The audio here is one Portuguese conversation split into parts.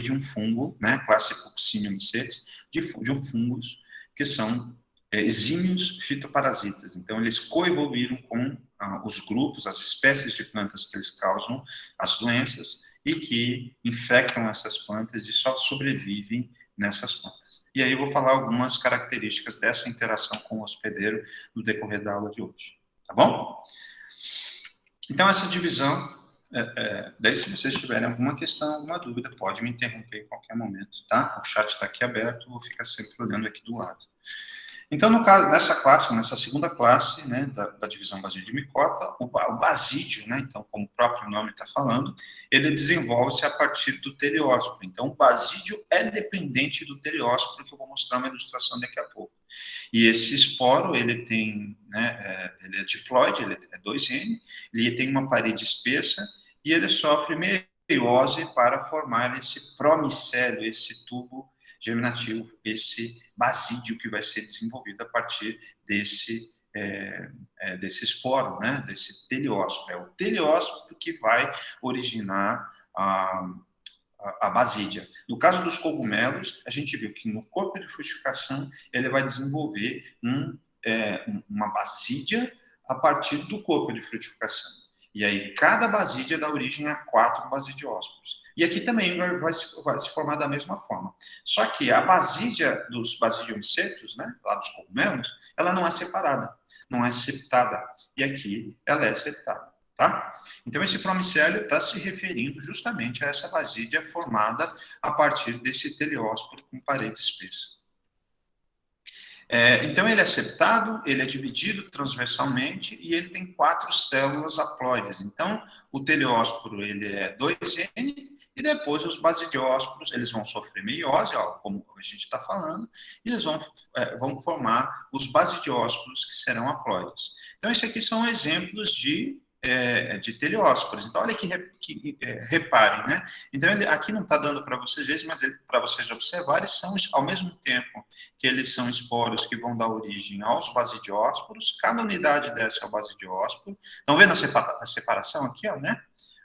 de um fungo, né, classe Puccinium micetes, de um fungos que são exímios fitoparasitas. Então, eles coevoluíram com os grupos, as espécies de plantas que eles causam as doenças e que infectam essas plantas e só sobrevivem nessas plantas. E aí eu vou falar algumas características dessa interação com o hospedeiro no decorrer da aula de hoje. Tá bom? Então, essa divisão, daí se vocês tiverem alguma questão, alguma dúvida, pode me interromper em qualquer momento, tá? O chat está aqui aberto, eu vou ficar sempre olhando aqui do lado. Então, no caso, nessa segunda classe, né, da divisão basídio-micota, o basídio, né, então, como o próprio nome está falando, ele desenvolve-se a partir do teleósporo. Então, o basídio é dependente do teleósporo, que eu vou mostrar uma ilustração daqui a pouco. E esse esporo, ele tem, né, ele é diploide, ele é 2N, ele tem uma parede espessa e ele sofre meiose para formar esse promicélio, esse tubo germinativo, esse basídio que vai ser desenvolvido a partir desse esporo, né, desse teleósporo. É o teleósporo que vai originar a basídia. No caso dos cogumelos, a gente viu que no corpo de frutificação ele vai desenvolver uma basídia a partir do corpo de frutificação. E aí cada basídia dá origem a 4 basidiósporos. E aqui também vai se formar da mesma forma. Só que a basídia dos basidiomicetos, né, lá dos cogumelos, ela não é separada, não é septada. E aqui ela é septada, tá? Então esse promicélio está se referindo justamente a essa basídia formada a partir desse teleósporo com parede espessa. Então, ele é septado, ele é dividido transversalmente e ele tem 4 células haploides. Então, o teleósporo ele é 2N e depois os basidiósporos eles vão sofrer meiose, como a gente está falando, e eles vão formar os basidiósporos que serão haploides. Então, esses aqui são exemplos de teleósporos. Então, olha que reparem, né? Então, aqui não está dando para vocês verem, mas para vocês observarem, são, ao mesmo tempo que eles são esporos que vão dar origem aos basidiósporos, cada unidade dessa é o basidiósporo. Estão vendo a separação aqui, ó, né?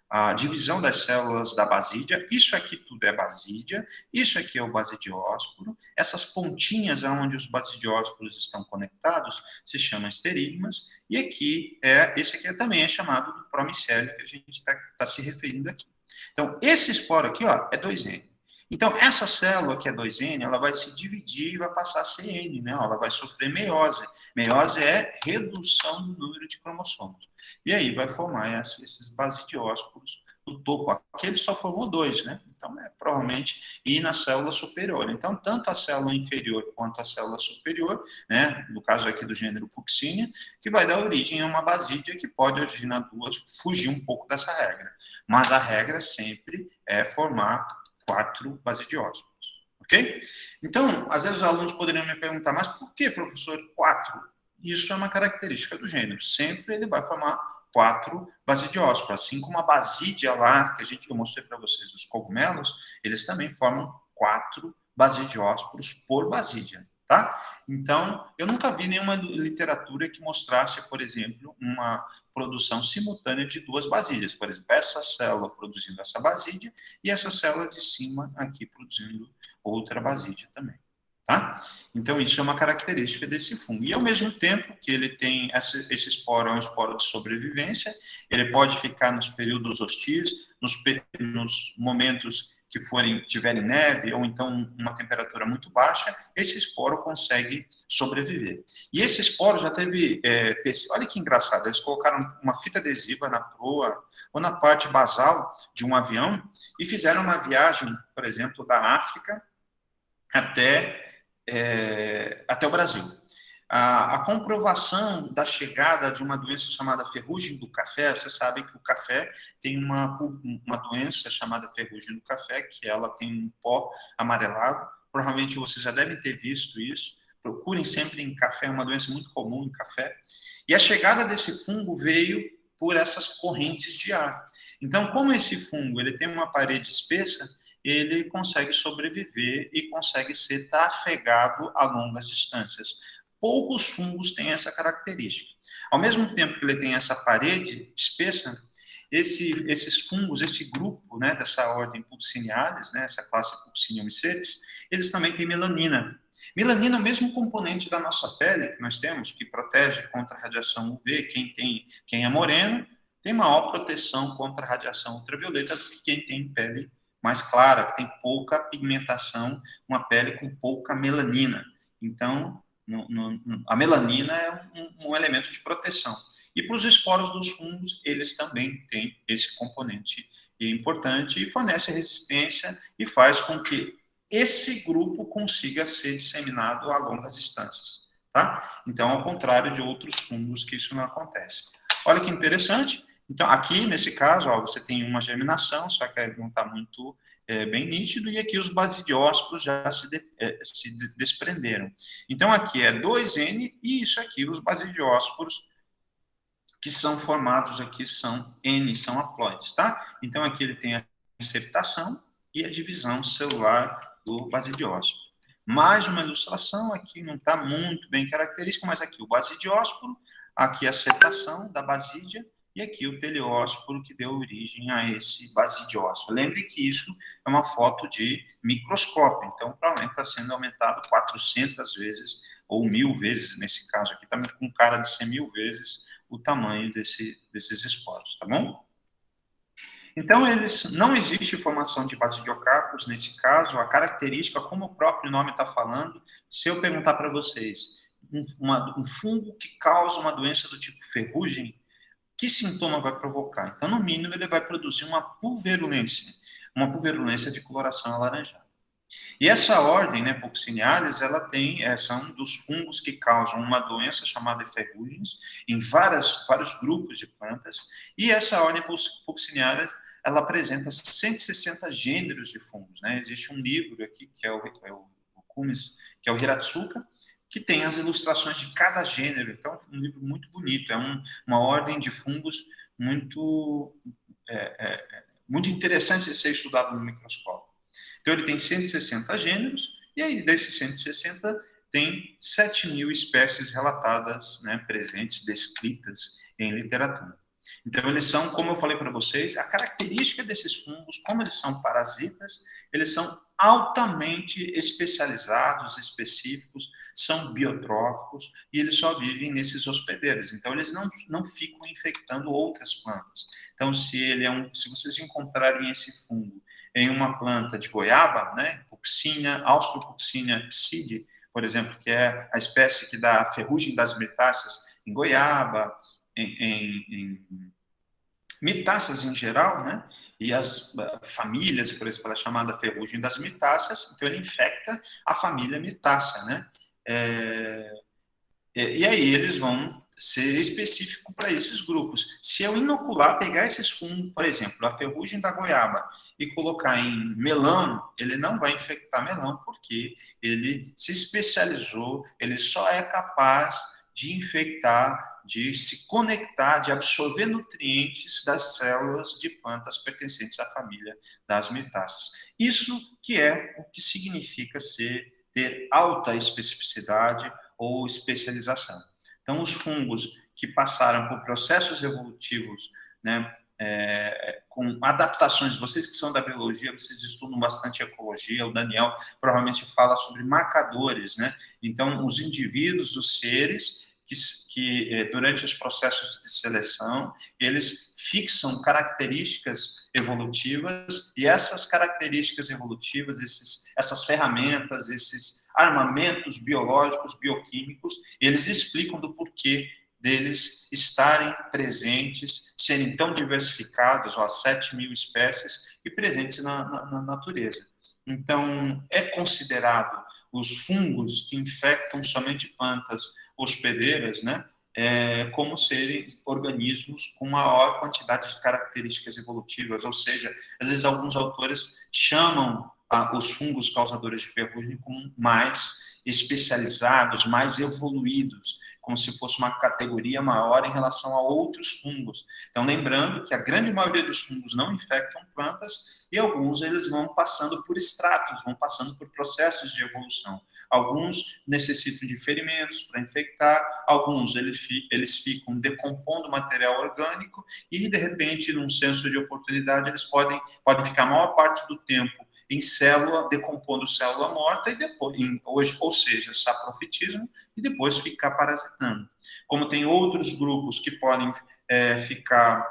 A divisão das células da basídia, isso aqui tudo é basídia, isso aqui é o basidiósporo, essas pontinhas onde os basidiósporos estão conectados se chamam esterigmas, e aqui esse aqui também é chamado de promicélio, que a gente está se referindo aqui. Então, esse esporo aqui, ó, é 2N. Então, essa célula que é 2N, ela vai se dividir e vai passar a ser N, né? Ela vai sofrer meiose. Meiose é redução do número de cromossomos. E aí vai formar esses basidiósporos no topo. Aqui ele só formou 2, né? Então, provavelmente ir na célula superior. Então, tanto a célula inferior quanto a célula superior, né? No caso aqui do gênero Puccinia, que vai dar origem a uma basídia que pode originar 2, fugir um pouco dessa regra. Mas a regra sempre é formar 4 basidiósporos, ok? Então, às vezes os alunos poderiam me perguntar, mas por que, professor, 4? Isso é uma característica do gênero. Sempre ele vai formar 4 basidiósporos. Assim como a basídia lá, que eu mostrei para vocês dos cogumelos, eles também formam 4 basidiósporos por basídia, tá? Então, eu nunca vi nenhuma literatura que mostrasse, por exemplo, uma produção simultânea de 2 basídias. Por exemplo, essa célula produzindo essa basídia e essa célula de cima aqui produzindo outra basídia também. Tá? Então, isso é uma característica desse fungo. E, ao mesmo tempo que ele tem esse esporo, é um esporo de sobrevivência, ele pode ficar nos períodos hostis, nos momentos que tiverem neve, ou então uma temperatura muito baixa, esse esporo consegue sobreviver. E esse esporo já teve... olha que engraçado, eles colocaram uma fita adesiva na proa ou na parte basal de um avião e fizeram uma viagem, por exemplo, da África até o Brasil. A comprovação da chegada de uma doença chamada ferrugem do café, você sabe que o café tem uma doença chamada ferrugem do café, que ela tem um pó amarelado, provavelmente vocês já devem ter visto isso, procurem sempre em café, é uma doença muito comum em café, e a chegada desse fungo veio por essas correntes de ar. Então, como esse fungo ele tem uma parede espessa, ele consegue sobreviver e consegue ser trafegado a longas distâncias. Poucos fungos têm essa característica. Ao mesmo tempo que ele tem essa parede espessa, esses fungos, esse grupo, né, dessa ordem Pulsiniales, né, essa classe Pulsiniomycetes, eles também têm melanina. Melanina é o mesmo componente da nossa pele que nós temos, que protege contra a radiação UV. Quem é moreno tem maior proteção contra a radiação ultravioleta do que quem tem pele mais clara, que tem pouca pigmentação, uma pele com pouca melanina. Então, a melanina é um elemento de proteção. E para os esporos dos fungos, eles também têm esse componente importante e fornece resistência e faz com que esse grupo consiga ser disseminado a longas distâncias, tá? Então, ao contrário de outros fungos que isso não acontece. Olha que interessante. Então, aqui, nesse caso, ó, você tem uma germinação, só que não está muito bem nítido, e aqui os basidiósporos já se desprenderam. Então, aqui é 2N, e isso aqui, os basidiósporos que são formados aqui são N, são haploides, tá? Então, aqui ele tem a septação e a divisão celular do basidiósporo. Mais uma ilustração, aqui não está muito bem característica, mas aqui o basidiósporo, aqui a septação da basídia, e aqui o teleósporo que deu origem a esse basidiósporo. Lembre que isso é uma foto de microscópio, então provavelmente está sendo aumentado 400 vezes, ou 1000 vezes, nesse caso aqui, está com cara de ser 1000 vezes o tamanho desses esporos, tá bom? Então, não existe formação de basidiocarpos nesse caso. A característica, como o próprio nome está falando, se eu perguntar para vocês, um fungo que causa uma doença do tipo ferrugem, que sintoma vai provocar? Então, no mínimo, ele vai produzir uma pulverulência de coloração alaranjada. E essa ordem, né, Pulsiniales, ela são dos fungos que causam uma doença chamada ferrugens em vários grupos de plantas, e essa ordem Pulsiniales, ela apresenta 160 gêneros de fungos, né? Existe um livro aqui, que é o Cumis, que é o Hiratsuka, que tem as ilustrações de cada gênero. Então, um livro muito bonito, é uma ordem de fungos muito interessante de ser estudado no microscópio. Então, ele tem 160 gêneros, e aí, desses 160, tem 7.000 espécies relatadas, né, presentes, descritas em literatura. Então, eles são, como eu falei para vocês, a característica desses fungos, como eles são parasitas, eles são altamente especializados, específicos, são biotróficos, e eles só vivem nesses hospedeiros. Então, eles não ficam infectando outras plantas. Então, se vocês encontrarem esse fungo em uma planta de goiaba, né, Austrorpuccinia psidi, por exemplo, que é a espécie que dá a ferrugem das mirtáceas em goiaba, em mirtáceas em geral, né, e as famílias, por exemplo, a chamada ferrugem das mirtáceas, então ele infecta a família mirtácea, né, e aí eles vão ser específico para esses grupos. Se eu inocular, pegar esses fungos, por exemplo, a ferrugem da goiaba, e colocar em melão, ele não vai infectar melão, porque ele se especializou, ele só é capaz de infectar, de se conectar, de absorver nutrientes das células de plantas pertencentes à família das mirtáceas. Isso que é o que significa ter alta especificidade ou especialização. Então, os fungos que passaram por processos evolutivos, né, com adaptações, vocês que são da biologia, vocês estudam bastante ecologia, o Daniel provavelmente fala sobre marcadores, né? Então, os indivíduos, os seres que durante os processos de seleção, eles fixam características evolutivas, e essas características evolutivas, essas ferramentas, esses armamentos biológicos, bioquímicos, eles explicam do porquê deles estarem presentes, serem tão diversificados, 7.000 espécies, e presentes na natureza. Então, é considerado os fungos que infectam somente plantas hospedeiras, né, como serem organismos com maior quantidade de características evolutivas, ou seja, às vezes alguns autores chamam os fungos causadores de ferrugem como mais especializados, mais evoluídos. como se fosse uma categoria maior em relação a outros fungos. Então, lembrando que a grande maioria dos fungos não infectam plantas e alguns eles vão passando por estratos, vão passando por processos de evolução. Alguns necessitam de ferimentos para infectar, alguns eles ficam decompondo material orgânico e, de repente, num senso de oportunidade, eles podem ficar a maior parte do tempo em célula, decompondo célula morta, e depois, ou seja, saprofitismo, e depois ficar parasitando. Como tem outros grupos que podem ficar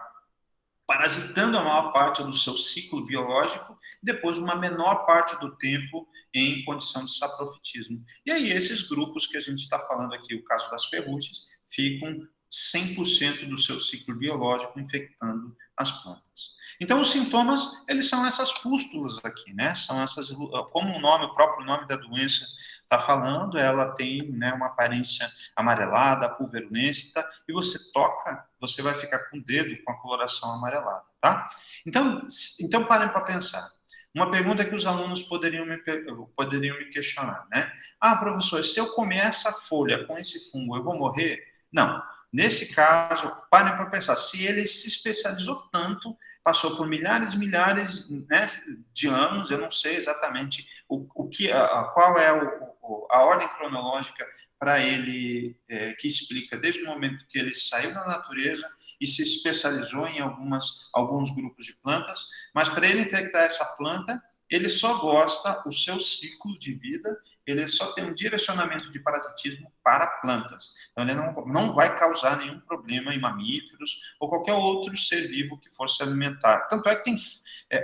parasitando a maior parte do seu ciclo biológico, e depois uma menor parte do tempo em condição de saprofitismo. E aí esses grupos que a gente está falando aqui, o caso das ferrugens, ficam 100% do seu ciclo biológico infectando as plantas. Então, os sintomas, eles são essas pústulas aqui, né? São essas, como o próprio nome da doença está falando, ela tem, né, uma aparência amarelada, pulverulenta, e você toca, você vai ficar com o dedo com a coloração amarelada, tá? Então parem para pensar. Uma pergunta que os alunos poderiam me questionar, né? Ah, professor, se eu comer essa folha com esse fungo, eu vou morrer? Não. Nesse caso, parem para pensar, se ele se especializou tanto, passou por milhares e milhares, né, de anos, eu não sei exatamente qual é a ordem cronológica para ele, que explica desde o momento que ele saiu da natureza e se especializou em alguns grupos de plantas, mas para ele infectar essa planta, ele só gosta, o seu ciclo de vida, ele só tem um direcionamento de parasitismo para plantas. Então, ele não vai causar nenhum problema em mamíferos ou qualquer outro ser vivo que for se alimentar. Tanto é que tem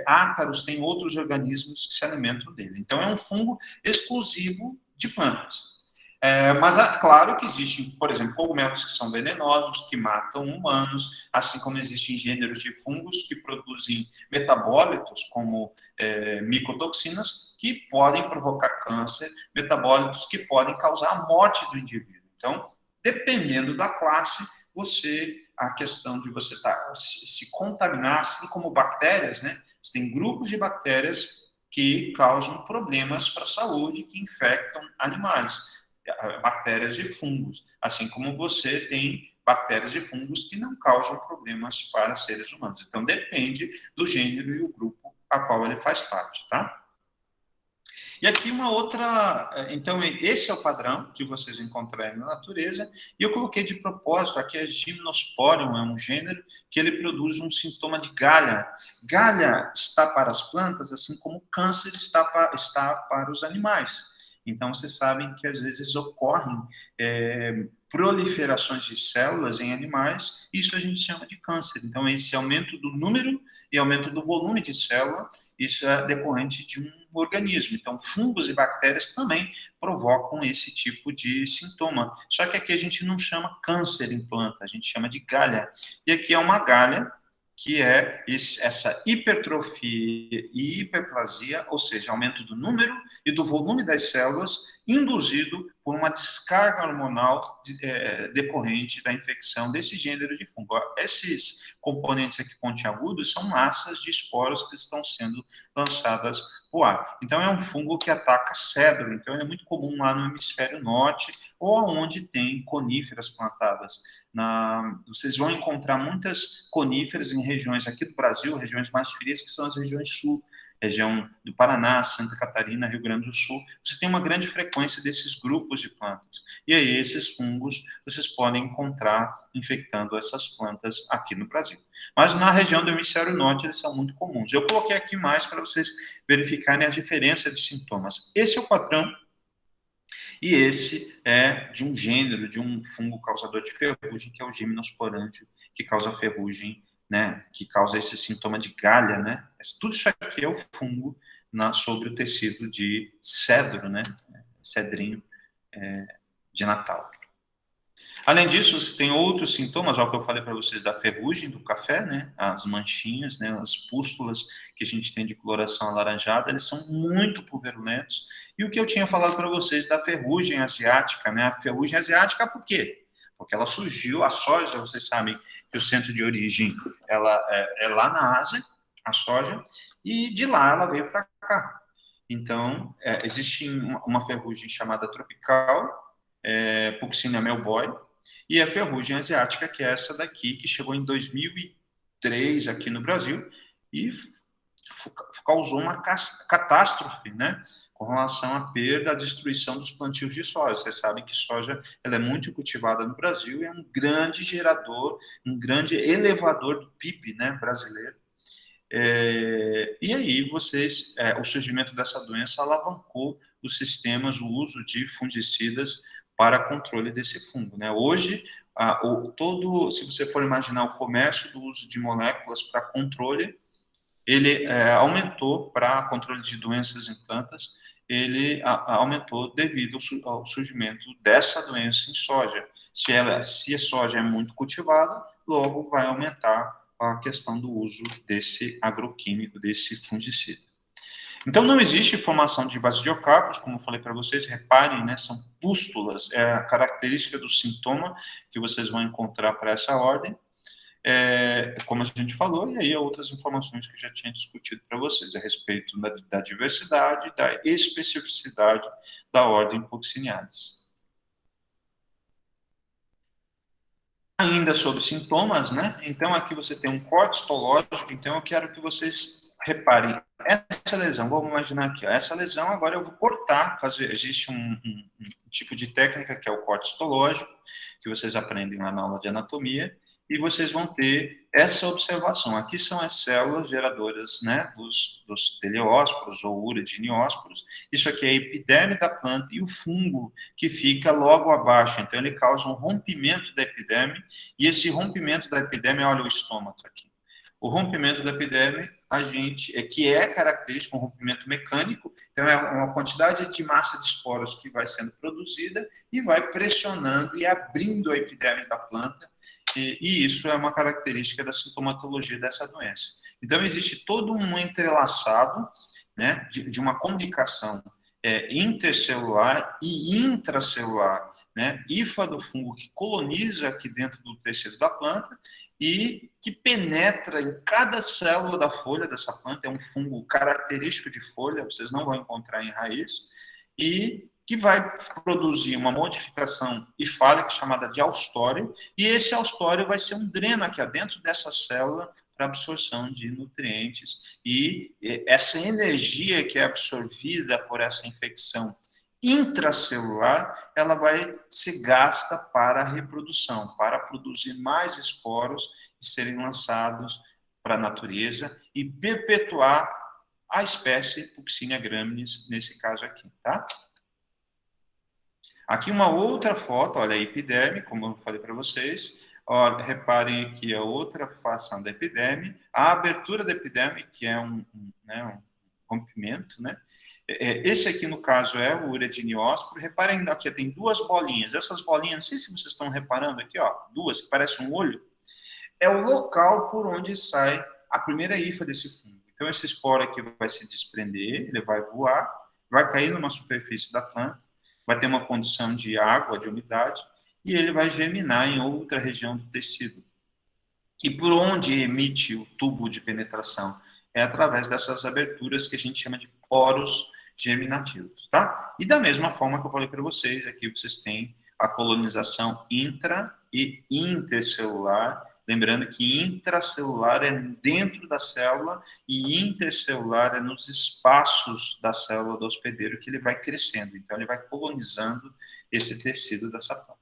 ácaros, tem outros organismos que se alimentam dele. Então, é um fungo exclusivo de plantas. Mas claro que existem, por exemplo, cogumelos que são venenosos, que matam humanos, assim como existem gêneros de fungos que produzem metabólitos, como micotoxinas, que podem provocar câncer, metabólitos que podem causar a morte do indivíduo. Então, dependendo da classe, a questão de você se contaminar, assim como bactérias, né? Você tem grupos de bactérias que causam problemas para a saúde, que infectam animais, bactérias e fungos, assim como você tem bactérias e fungos que não causam problemas para seres humanos. Então, depende do gênero e o grupo a qual ele faz parte, tá? E aqui uma outra... Então, esse é o padrão de vocês encontrarem na natureza, e eu coloquei de propósito, aqui é Gymnosporium, é um gênero que ele produz um sintoma de galha. Galha está para as plantas, assim como câncer está para os animais. Então, vocês sabem que às vezes ocorrem proliferações de células em animais, isso a gente chama de câncer. Então, esse aumento do número e aumento do volume de célula, isso é decorrente de um organismo. Então, fungos e bactérias também provocam esse tipo de sintoma. Só que aqui a gente não chama câncer em planta, a gente chama de galha. E aqui é uma galha, que é essa hipertrofia e hiperplasia, ou seja, aumento do número e do volume das células, induzido por uma descarga hormonal decorrente da infecção desse gênero de fungo. Esses componentes aqui pontiagudos são massas de esporos que estão sendo lançadas para o ar. Então, é um fungo que ataca cedro, então é muito comum lá no hemisfério norte ou onde tem coníferas plantadas. Vocês vão encontrar muitas coníferas em regiões aqui do Brasil, regiões mais frias, que são as regiões sul, região do Paraná, Santa Catarina, Rio Grande do Sul. Você tem uma grande frequência desses grupos de plantas. E aí, esses fungos, vocês podem encontrar infectando essas plantas aqui no Brasil. Mas na região do hemisfério norte, eles são muito comuns. Eu coloquei aqui mais para vocês verificarem a diferença de sintomas. Esse é o padrão. E esse é de um gênero, de um fungo causador de ferrugem, que é o Gymnosporangium, que causa ferrugem, né, que causa esse sintoma de galha, né? Tudo isso aqui é o fungo sobre o tecido de cedro, né? Cedrinho de Natal. Além disso, você tem outros sintomas, ó, que eu falei para vocês da ferrugem do café, né? As manchinhas, né? As pústulas que a gente tem de coloração alaranjada, eles são muito pulverulentos. E o que eu tinha falado para vocês da ferrugem asiática, né? A ferrugem asiática, por quê? Porque ela surgiu, a soja, vocês sabem que o centro de origem ela é lá na Ásia, a soja, e de lá ela veio para cá. Então, existe uma ferrugem chamada tropical, Puccinia melboy, e a ferrugem asiática, que é essa daqui, que chegou em 2003 aqui no Brasil e causou uma catástrofe, né, com relação à perda, à destruição dos plantios de soja. Vocês sabem que soja ela é muito cultivada no Brasil e é um grande gerador, um grande elevador do PIB, né, brasileiro. E aí o surgimento dessa doença alavancou os sistemas, o uso de fungicidas para controle desse fungo, né? Hoje, se você for imaginar o comércio do uso de moléculas para controle, ele aumentou para controle de doenças em plantas, ele aumentou devido ao surgimento dessa doença em soja. Se a soja é muito cultivada, logo vai aumentar a questão do uso desse agroquímico, desse fungicida. Então, não existe formação de basidiocárpicos, como eu falei para vocês, reparem, né, são pústulas, é a característica do sintoma que vocês vão encontrar para essa ordem, como a gente falou, e aí outras informações que eu já tinha discutido para vocês a respeito da diversidade, da especificidade da ordem Pucciniades. Ainda sobre sintomas, né? Então, aqui você tem um corte histológico, então eu quero que vocês reparem, essa lesão, vamos imaginar aqui, ó, essa lesão agora eu vou cortar, existe um tipo de técnica que é o corte histológico, que vocês aprendem lá na aula de anatomia, e vocês vão ter essa observação. Aqui são as células geradoras, né, dos teleósporos ou uridiniósporos. Isso aqui é a epiderme da planta e o fungo que fica logo abaixo. Então, ele causa um rompimento da epiderme, e esse rompimento da epiderme, olha o estômago aqui. O rompimento da epiderme, que é característico, um rompimento mecânico, então é uma quantidade de massa de esporos que vai sendo produzida e vai pressionando e abrindo a epiderme da planta, e isso é uma característica da sintomatologia dessa doença. Então, existe todo um entrelaçado, né, de uma comunicação intercelular e intracelular, né, hifa do fungo que coloniza aqui dentro do tecido da planta e que penetra em cada célula da folha dessa planta, é um fungo característico de folha, vocês não vão encontrar em raiz, e que vai produzir uma modificação hifálica chamada de austório, e esse austório vai ser um dreno aqui dentro dessa célula para absorção de nutrientes, e essa energia que é absorvida por essa infecção intracelular, ela vai ser gasta para a reprodução, para produzir mais esporos e serem lançados para a natureza e perpetuar a espécie Puccinia graminis, nesse caso aqui, tá? Aqui uma outra foto, olha a epiderme, como eu falei para vocês. Olha, reparem aqui a outra fação da epiderme, a abertura da epiderme, que é um rompimento, né? Esse aqui, no caso, é o uridiniósporo. Reparem aqui, tem duas bolinhas. Essas bolinhas, não sei se vocês estão reparando aqui, ó, duas, que parecem um olho. É o local por onde sai a primeira hifa desse fungo. Então, esse esporo aqui vai se desprender, ele vai voar, vai cair numa superfície da planta, vai ter uma condição de água, de umidade, e ele vai germinar em outra região do tecido. E por onde emite o tubo de penetração? É através dessas aberturas que a gente chama de poros germinativos, tá? E da mesma forma que eu falei para vocês, aqui vocês têm a colonização intra e intercelular, lembrando que intracelular é dentro da célula e intercelular é nos espaços da célula do hospedeiro que ele vai crescendo. Então, ele vai colonizando esse tecido dessa planta.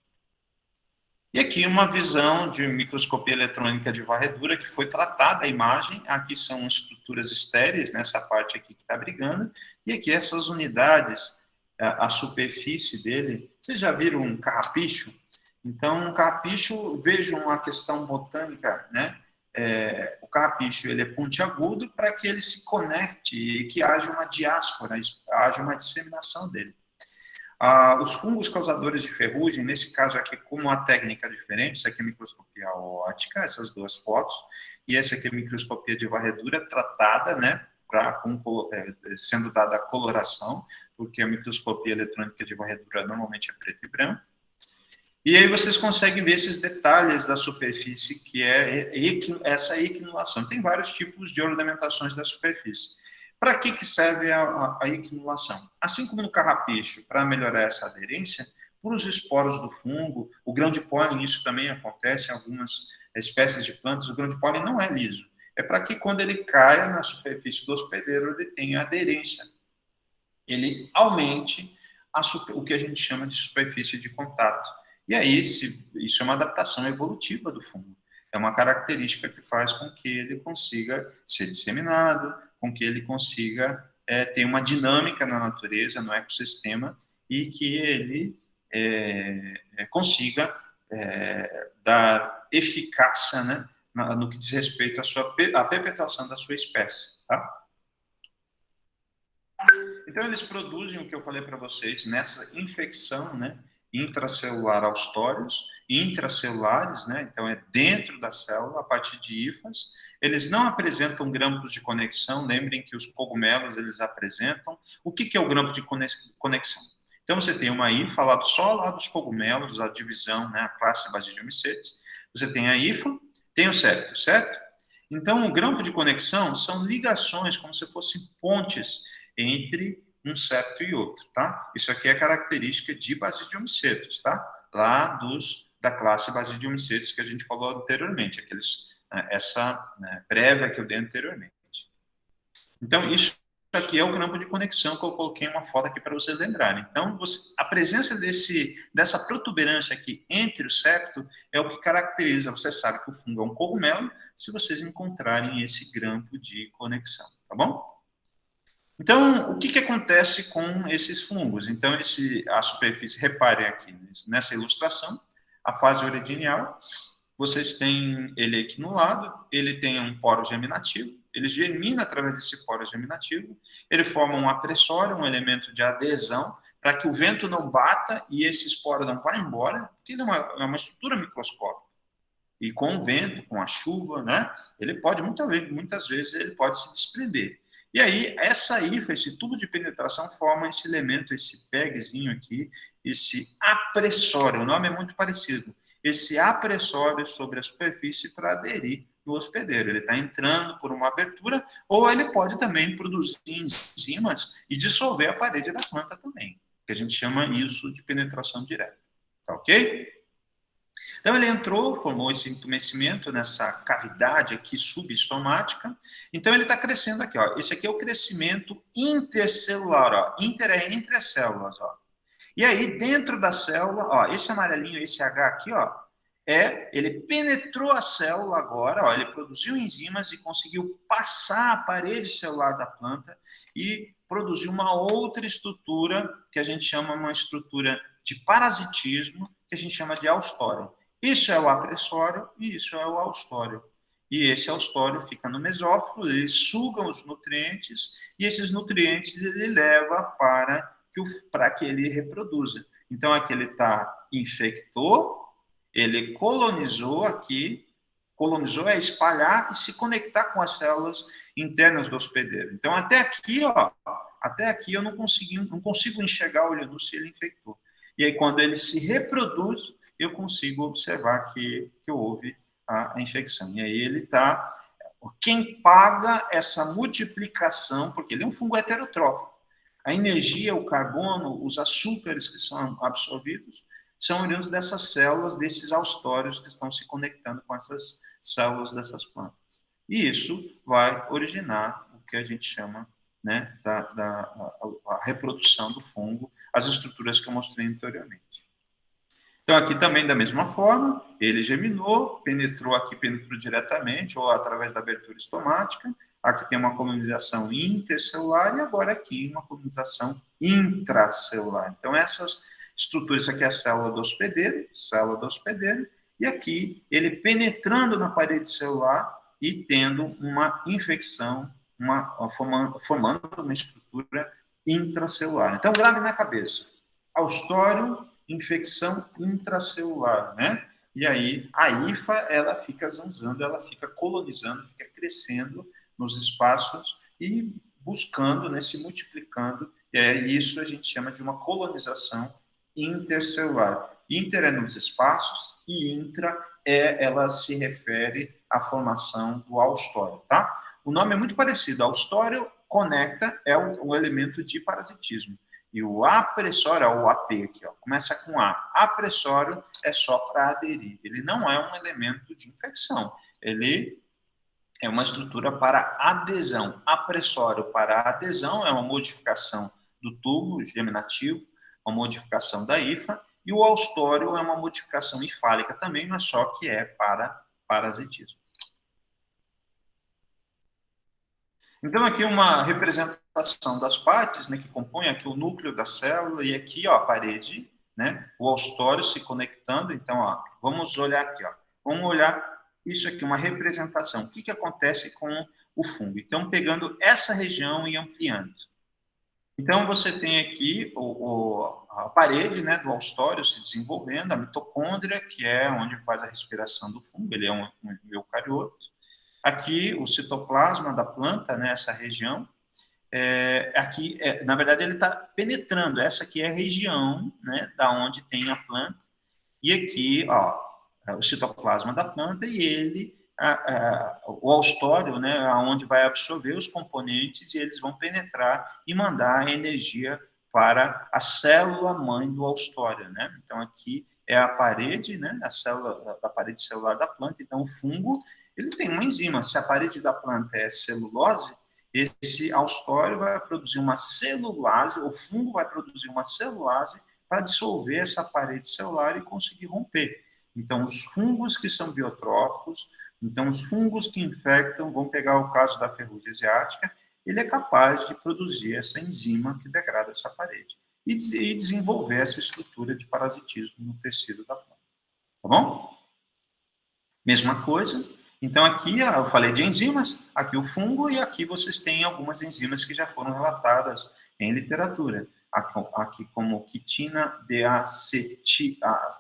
E aqui uma visão de microscopia eletrônica de varredura que foi tratada a imagem. Aqui são estruturas estéreis, nessa parte aqui que está brigando. E aqui essas unidades, a superfície dele. Vocês já viram um carrapicho? Então, um carrapicho, vejam uma questão botânica, né? O carrapicho ele é pontiagudo para que ele se conecte e que haja uma diáspora, haja uma disseminação dele. Os fungos causadores de ferrugem, nesse caso aqui, com uma técnica diferente, essa aqui é microscopia óptica, essas duas fotos, e essa aqui é microscopia de varredura tratada, né, sendo dada a coloração, porque a microscopia eletrônica de varredura normalmente é preto e branco. E aí vocês conseguem ver esses detalhes da superfície, que é essa equinulação. Tem vários tipos de ornamentações da superfície. Para que serve a equinulação? Assim como no carrapicho, para melhorar essa aderência, para os esporos do fungo. O grão de pólen, isso também acontece em algumas espécies de plantas. O grão de pólen não é liso. É para que quando ele caia na superfície do hospedeiro, ele tenha aderência. Ele aumente o que a gente chama de superfície de contato. E aí, isso é uma adaptação evolutiva do fungo. É uma característica que faz com que ele consiga ser disseminado, com que ele consiga ter uma dinâmica na natureza, no ecossistema, e que ele consiga dar eficácia, né, no que diz respeito à perpetuação da sua espécie. Tá? Então, eles produzem o que eu falei para vocês, nessa infecção, né, intracelular aos tórios, intracelulares, né, então é dentro da célula, a partir de hifas. Eles não apresentam grampos de conexão, lembrem que os cogumelos, eles apresentam. O que é o grampo de conexão? Então, você tem uma hifa, só lá dos cogumelos, a divisão, né, a classe Basidiomycetes. Você tem a hifa, tem o septo, certo? Então, o grampo de conexão são ligações, como se fossem pontes entre um septo e outro, tá? Isso aqui é característica de Basidiomycetes, tá? Lá da classe Basidiomycetes que a gente falou anteriormente, essa prévia que eu dei anteriormente. Então, isso aqui é o grampo de conexão que eu coloquei uma foto aqui para vocês lembrarem. Então, a presença dessa protuberância aqui entre o septo é o que caracteriza, você sabe que o fungo é um cogumelo, se vocês encontrarem esse grampo de conexão, tá bom? Então, o que acontece com esses fungos? Então, a superfície, reparem aqui nessa ilustração, a fase originial, vocês têm ele aqui no lado, ele tem um poro germinativo, ele germina através desse poro germinativo, ele forma um apressório, um elemento de adesão, para que o vento não bata e esse esporo não vá embora, porque ele é uma estrutura microscópica. E com o vento, com a chuva, né, ele pode, muitas vezes, ele pode se desprender. E aí, essa hifa, esse tubo de penetração, forma esse elemento, esse pegzinho aqui, esse apressório, o nome é muito parecido, esse apressório sobre a superfície para aderir no hospedeiro. Ele está entrando por uma abertura, ou ele pode também produzir enzimas e dissolver a parede da planta também, que a gente chama isso de penetração direta. Tá ok? Então, ele entrou, formou esse entumecimento nessa cavidade aqui subestomática. Então, ele está crescendo aqui. Ó. Esse aqui é o crescimento intercelular. Ó. Inter é entre as células. Ó. E aí, dentro da célula, ó, esse amarelinho, esse H aqui, ó, ele penetrou a célula agora, ó, ele produziu enzimas e conseguiu passar a parede celular da planta e produzir uma outra estrutura, que a gente chama uma estrutura de parasitismo, que a gente chama de austório. Isso é o apressório e isso é o austório. E esse austório fica no mesófilo, ele suga os nutrientes e esses nutrientes ele leva para que ele reproduza. Então, aqui ele infectou, ele colonizou aqui, colonizou é espalhar e se conectar com as células internas do hospedeiro. Então, até aqui eu não consigo enxergar o olho nu se ele infectou. E aí, quando ele se reproduz, eu consigo observar que houve a infecção. E aí ele está... Quem paga essa multiplicação, porque ele é um fungo heterotrófico, a energia, o carbono, os açúcares que são absorvidos, são oriundos dessas células, desses austórios que estão se conectando com essas células dessas plantas. E isso vai originar o que a gente chama, né, a reprodução do fungo, as estruturas que eu mostrei anteriormente. Então, aqui também, da mesma forma, ele germinou, penetrou diretamente, ou através da abertura estomática. Aqui tem uma colonização intercelular e agora aqui uma colonização intracelular. Então, essas estruturas, isso aqui é a célula do hospedeiro, e aqui ele penetrando na parede celular e tendo uma infecção, formando uma estrutura intracelular. Então, grave na cabeça. Austório, infecção intracelular, né? E aí a hifa, ela fica zanzando, ela fica colonizando, fica crescendo nos espaços e buscando, né, se multiplicando. Isso a gente chama de uma colonização intercelular. Inter é nos espaços e intra ela se refere à formação do austório, tá? O nome é muito parecido. Austório conecta, é um elemento de parasitismo. E o apressório, ó, o AP aqui, ó, começa com A. Apressório é só para aderir. Ele não é um elemento de infecção. Ele é uma estrutura para adesão. Apressório para adesão é uma modificação do tubo geminativo, uma modificação da hifa, e o austório é uma modificação hifálica também, mas só que é para parasitismo. Então, aqui uma representação das partes, né, que compõem aqui o núcleo da célula, e aqui, ó, a parede, né, o austório se conectando. Então, ó, vamos olhar aqui, ó, vamos olhar isso aqui, uma representação. O que, que acontece com o fungo? Então, pegando essa região e ampliando. Então, você tem aqui a parede, né, do austório se desenvolvendo, a mitocôndria, que é onde faz a respiração do fungo, ele é um eucarioto. Aqui, o citoplasma da planta, né, essa região, aqui, na verdade, ele está penetrando. Essa aqui é a região, né, da onde tem a planta. E aqui, ó, o citoplasma da planta e ele, o austório, né, onde vai absorver os componentes e eles vão penetrar e mandar a energia para a célula-mãe do austório, né? Então, aqui é a parede, né, a célula, da parede celular da planta. Então, o fungo, ele tem uma enzima. Se a parede da planta é celulose, esse austório vai produzir uma celulase, o fungo vai produzir uma celulase para dissolver essa parede celular e conseguir romper. Então, os fungos que são biotróficos, então os fungos que infectam, vão pegar o caso da ferrugem asiática, ele é capaz de produzir essa enzima que degrada essa parede e desenvolver essa estrutura de parasitismo no tecido da planta. Tá bom? Mesma coisa. Então, aqui eu falei de enzimas, aqui o fungo, e aqui vocês têm algumas enzimas que já foram relatadas em literatura. Aqui como quitina,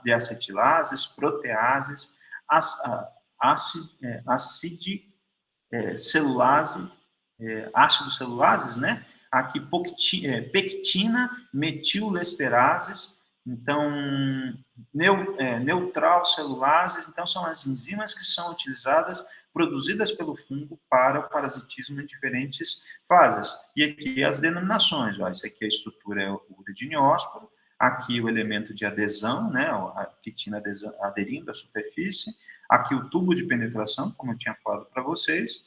deacetilases, proteases, celulase, ácido celulases, né? Aqui pectina, metilesterases, então neutral celulases. Então são as enzimas que são utilizadas, produzidas pelo fungo para o parasitismo em diferentes fases. E aqui as denominações, ó, isso aqui a estrutura é o uridiniósporo, aqui o elemento de adesão, né, a quitina aderindo à superfície, aqui o tubo de penetração, como eu tinha falado para vocês.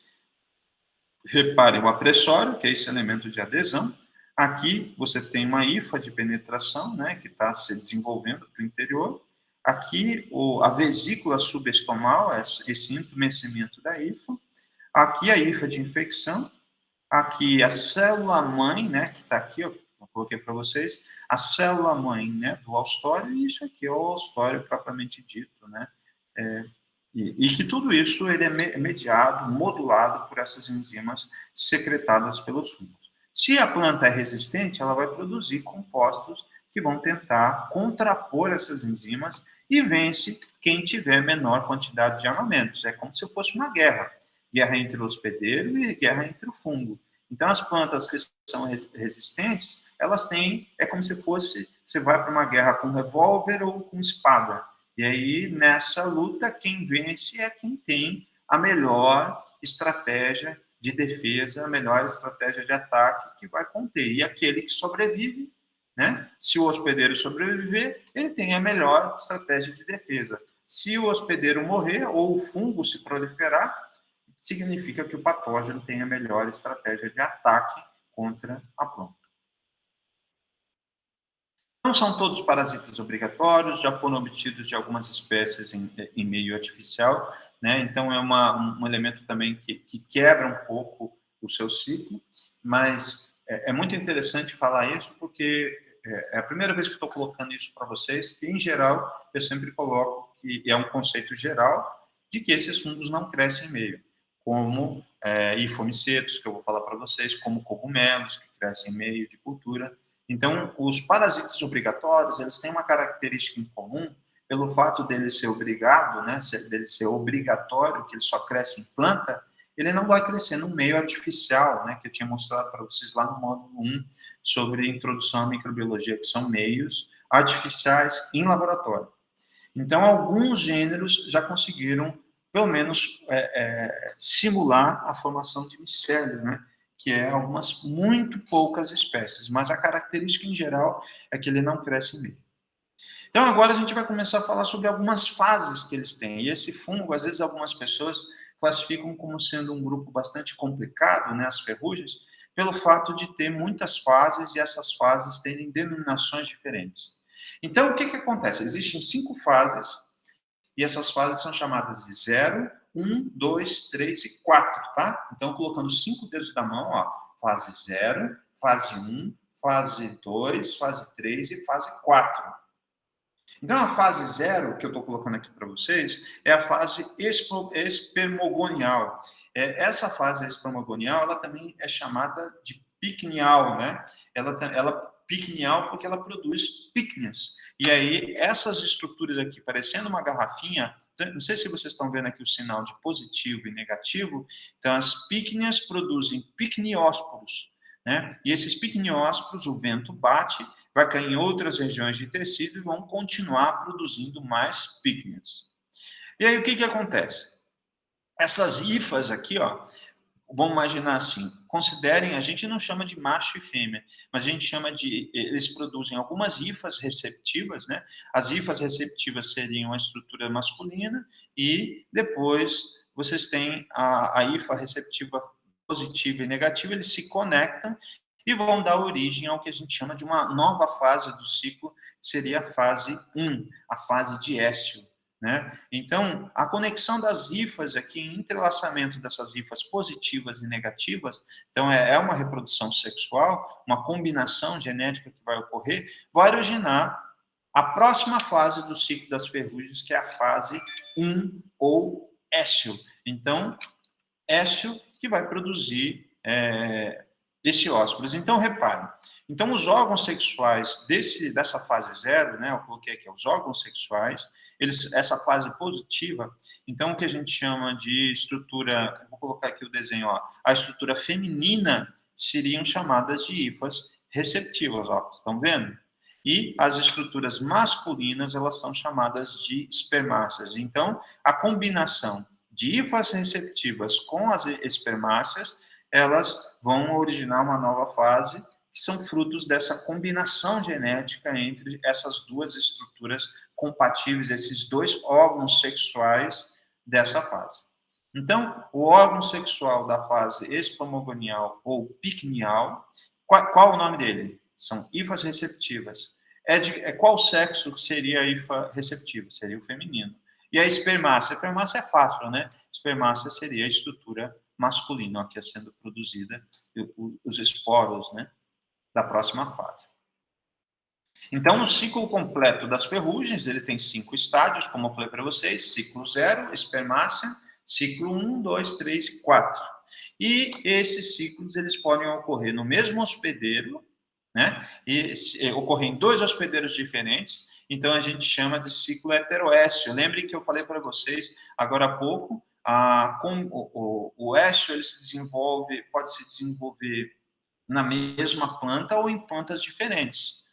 Reparem o apressório, que é esse elemento de adesão. Aqui você tem uma hifa de penetração, né, que está se desenvolvendo para o interior. Aqui a vesícula subestomal, esse entumecimento da hifa. Aqui a hifa de infecção. Aqui a célula-mãe, né, que está aqui, ó, eu coloquei para vocês, a célula-mãe, né, do austório, e isso aqui é o austório propriamente dito, né, e que tudo isso ele é mediado, modulado por essas enzimas secretadas pelos fungos. Se a planta é resistente, ela vai produzir compostos que vão tentar contrapor essas enzimas e vence quem tiver menor quantidade de armamentos. É como se fosse uma guerra. Guerra entre o hospedeiro e guerra entre o fungo. Então, as plantas que são resistentes, elas têm, é como se fosse, você vai para uma guerra com revólver ou com espada. E aí, nessa luta, quem vence é quem tem a melhor estratégia de defesa, a melhor estratégia de ataque que vai conter. E aquele que sobrevive, né? Se o hospedeiro sobreviver, ele tem a melhor estratégia de defesa. Se o hospedeiro morrer ou o fungo se proliferar, significa que o patógeno tem a melhor estratégia de ataque contra a planta. Não são todos parasitas obrigatórios, já foram obtidos de algumas espécies em meio artificial, né? Então é um elemento também que quebra um pouco o seu ciclo, mas é muito interessante falar isso porque é a primeira vez que estou colocando isso para vocês, e em geral eu sempre coloco que é um conceito geral de que esses fungos não crescem em meio, como hifomicetos, que eu vou falar para vocês, como cogumelos, que crescem em meio de cultura. Então, os parasitas obrigatórios, eles têm uma característica em comum, pelo fato dele ser obrigado, né, dele ser obrigatório, que ele só cresce em planta, ele não vai crescer no meio artificial, né, que eu tinha mostrado para vocês lá no módulo 1, sobre introdução à microbiologia, que são meios artificiais em laboratório. Então, alguns gêneros já conseguiram, pelo menos, simular a formação de micélio, né, que é algumas muito poucas espécies, mas a característica em geral é que ele não cresce em meio. Então agora a gente vai começar a falar sobre algumas fases que eles têm. E esse fungo, às vezes algumas pessoas classificam como sendo um grupo bastante complicado, né, as ferrugens, pelo fato de ter muitas fases e essas fases terem denominações diferentes. Então o que acontece? Existem 5 fases e essas fases são chamadas de 0, 1, 2, 3 e 4, tá? Então, colocando 5 dedos da mão, ó, fase 0, fase 1, fase 2, fase 3 e fase 4. Então, a fase 0, que eu estou colocando aqui para vocês, é a fase espermogonial. Essa fase espermogonial, ela também é chamada de picnial, né? Ela picnial porque ela produz pícneas. E aí, essas estruturas aqui, parecendo uma garrafinha, não sei se vocês estão vendo aqui o sinal de positivo e negativo, então as pícneas produzem picniósporos, né? E esses picniósporos, o vento bate, vai cair em outras regiões de tecido e vão continuar produzindo mais pigments. E aí o que acontece? Essas hifas aqui, ó, vamos imaginar assim, considerem, a gente não chama de macho e fêmea, mas a gente chama de, eles produzem algumas hifas receptivas, né? As hifas receptivas seriam a estrutura masculina e depois vocês têm a hifa receptiva positiva e negativa, eles se conectam e vão dar origem ao que a gente chama de uma nova fase do ciclo, que seria a fase 1, a fase diéstio, né? Então, a conexão das hifas aqui, entrelaçamento dessas hifas positivas e negativas, então é uma reprodução sexual, uma combinação genética que vai ocorrer, vai originar a próxima fase do ciclo das ferrugens, que é a fase 1 ou éstio. Então, éstio que vai produzir esse hóspedes. Então, reparem. Então, os órgãos sexuais dessa fase 0, né, eu coloquei aqui os órgãos sexuais, essa fase positiva, então, o que a gente chama de estrutura, vou colocar aqui o desenho, ó, a estrutura feminina seriam chamadas de hifas receptivas, ó, estão vendo? E as estruturas masculinas, elas são chamadas de espermáceas. Então, a combinação de hifas receptivas com as espermáceas, elas vão originar uma nova fase, que são frutos dessa combinação genética entre essas duas estruturas compatíveis, esses dois órgãos sexuais dessa fase. Então, o órgão sexual da fase espermogonial ou picnial, qual o nome dele? São hifas receptivas. Qual sexo seria a hifa receptiva? Seria o feminino. E a espermácia? A espermácia é fácil, né? Espermácia seria a estrutura masculina, que é sendo produzida, os esporos, né, da próxima fase. Então, no ciclo completo das ferrugens, ele tem 5 estágios, como eu falei para vocês: ciclo 0, espermácia, ciclo 1, 2, 3 e 4. E esses ciclos, eles podem ocorrer no mesmo hospedeiro, né? E ocorrer em 2 hospedeiros diferentes, então a gente chama de ciclo heteroéstio. Lembrem que eu falei para vocês agora há pouco, o éstio ele pode se desenvolver na mesma planta ou em plantas diferentes.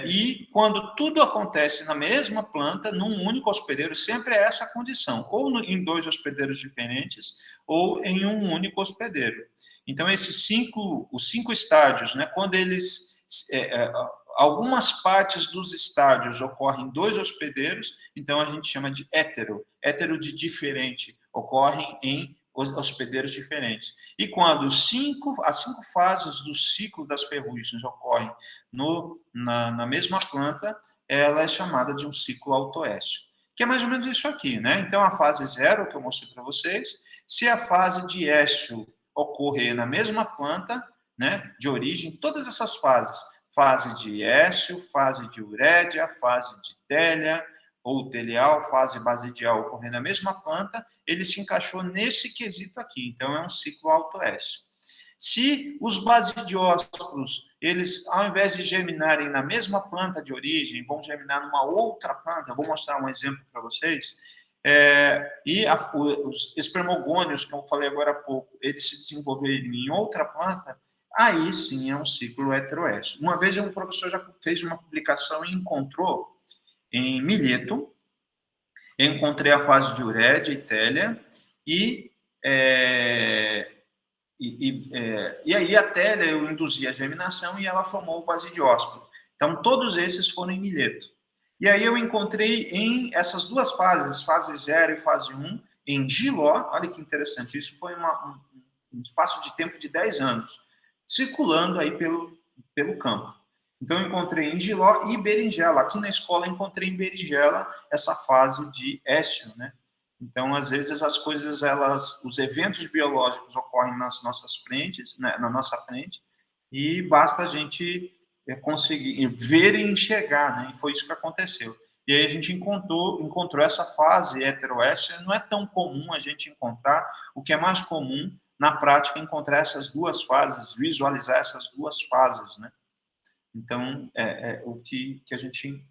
E quando tudo acontece na mesma planta, num único hospedeiro, sempre é essa a condição, ou em 2 hospedeiros diferentes, ou em um único hospedeiro. Então, os 5 estádios, né, quando eles... algumas partes dos estádios ocorrem em 2 hospedeiros, então a gente chama de hétero de diferente, ocorrem em hospedeiros diferentes. E quando as 5 fases do ciclo das ferrugens ocorrem na mesma planta, ela é chamada de um ciclo autoéstio, que é mais ou menos isso aqui, né? Então, a fase 0, que eu mostrei para vocês, se a fase de éstio ocorrer na mesma planta, né, de origem, todas essas fases, fase de éstio, fase de urédia, fase de télia, ou telial, fase basidial ocorrendo na mesma planta, ele se encaixou nesse quesito aqui. Então, é um ciclo autoéstio. Se os basidiósporos, eles, ao invés de germinarem na mesma planta de origem, vão germinar numa outra planta, eu vou mostrar um exemplo para vocês, os espermogônios, que eu falei agora há pouco, eles se desenvolverem em outra planta, aí sim é um ciclo heteroéstio. Uma vez um professor já fez uma publicação e encontrou em milheto, eu encontrei a fase de urédia e télia, e e aí a tela eu induzi a germinação e ela formou o basidiósporo. Então, todos esses foram em milheto. E aí eu encontrei em essas duas fases, fase 0 e fase 1, em Giló, olha que interessante, isso foi um espaço de tempo de 10 anos, circulando aí pelo campo. Então, eu encontrei em Giló e berinjela. Aqui na escola, eu encontrei em berinjela essa fase de écio, né? Então, às vezes, as coisas, os eventos biológicos ocorrem nas nossas frentes, né, na nossa frente, e basta a gente conseguir ver e enxergar, né? E foi isso que aconteceu. E aí a gente encontrou essa fase heteroécia. Não é tão comum a gente encontrar. O que é mais comum, na prática, é encontrar essas duas fases, visualizar essas duas fases, né? Então, é o que a gente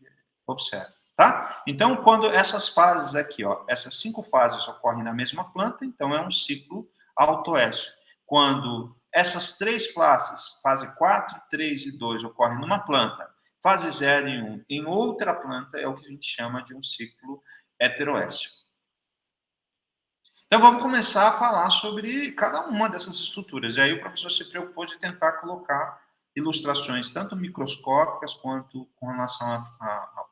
observa, tá? Então, quando essas fases aqui, ó, essas 5 fases ocorrem na mesma planta, então é um ciclo autoécio. Quando essas 3 classes, fase 4, 3 e 2, ocorrem numa planta, fase 0 e 1 em outra planta, é o que a gente chama de um ciclo heteroécio. Então, vamos começar a falar sobre cada uma dessas estruturas. E aí o professor se preocupou de tentar colocar ilustrações tanto microscópicas quanto com relação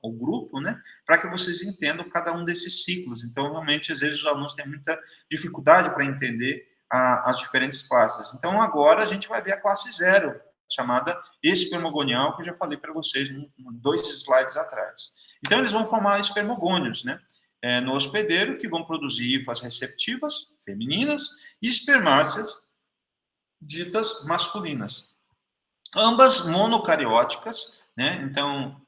ao grupo, né, para que vocês entendam cada um desses ciclos. Então, realmente, às vezes os alunos têm muita dificuldade para entender as diferentes classes. Então, agora a gente vai ver a classe 0, chamada espermogonial, que eu já falei para vocês em 2 slides atrás. Então, eles vão formar espermogônios, né, no hospedeiro, que vão produzir hifas receptivas, femininas, e espermáceas, ditas masculinas. Ambas monocarióticas, né? Então,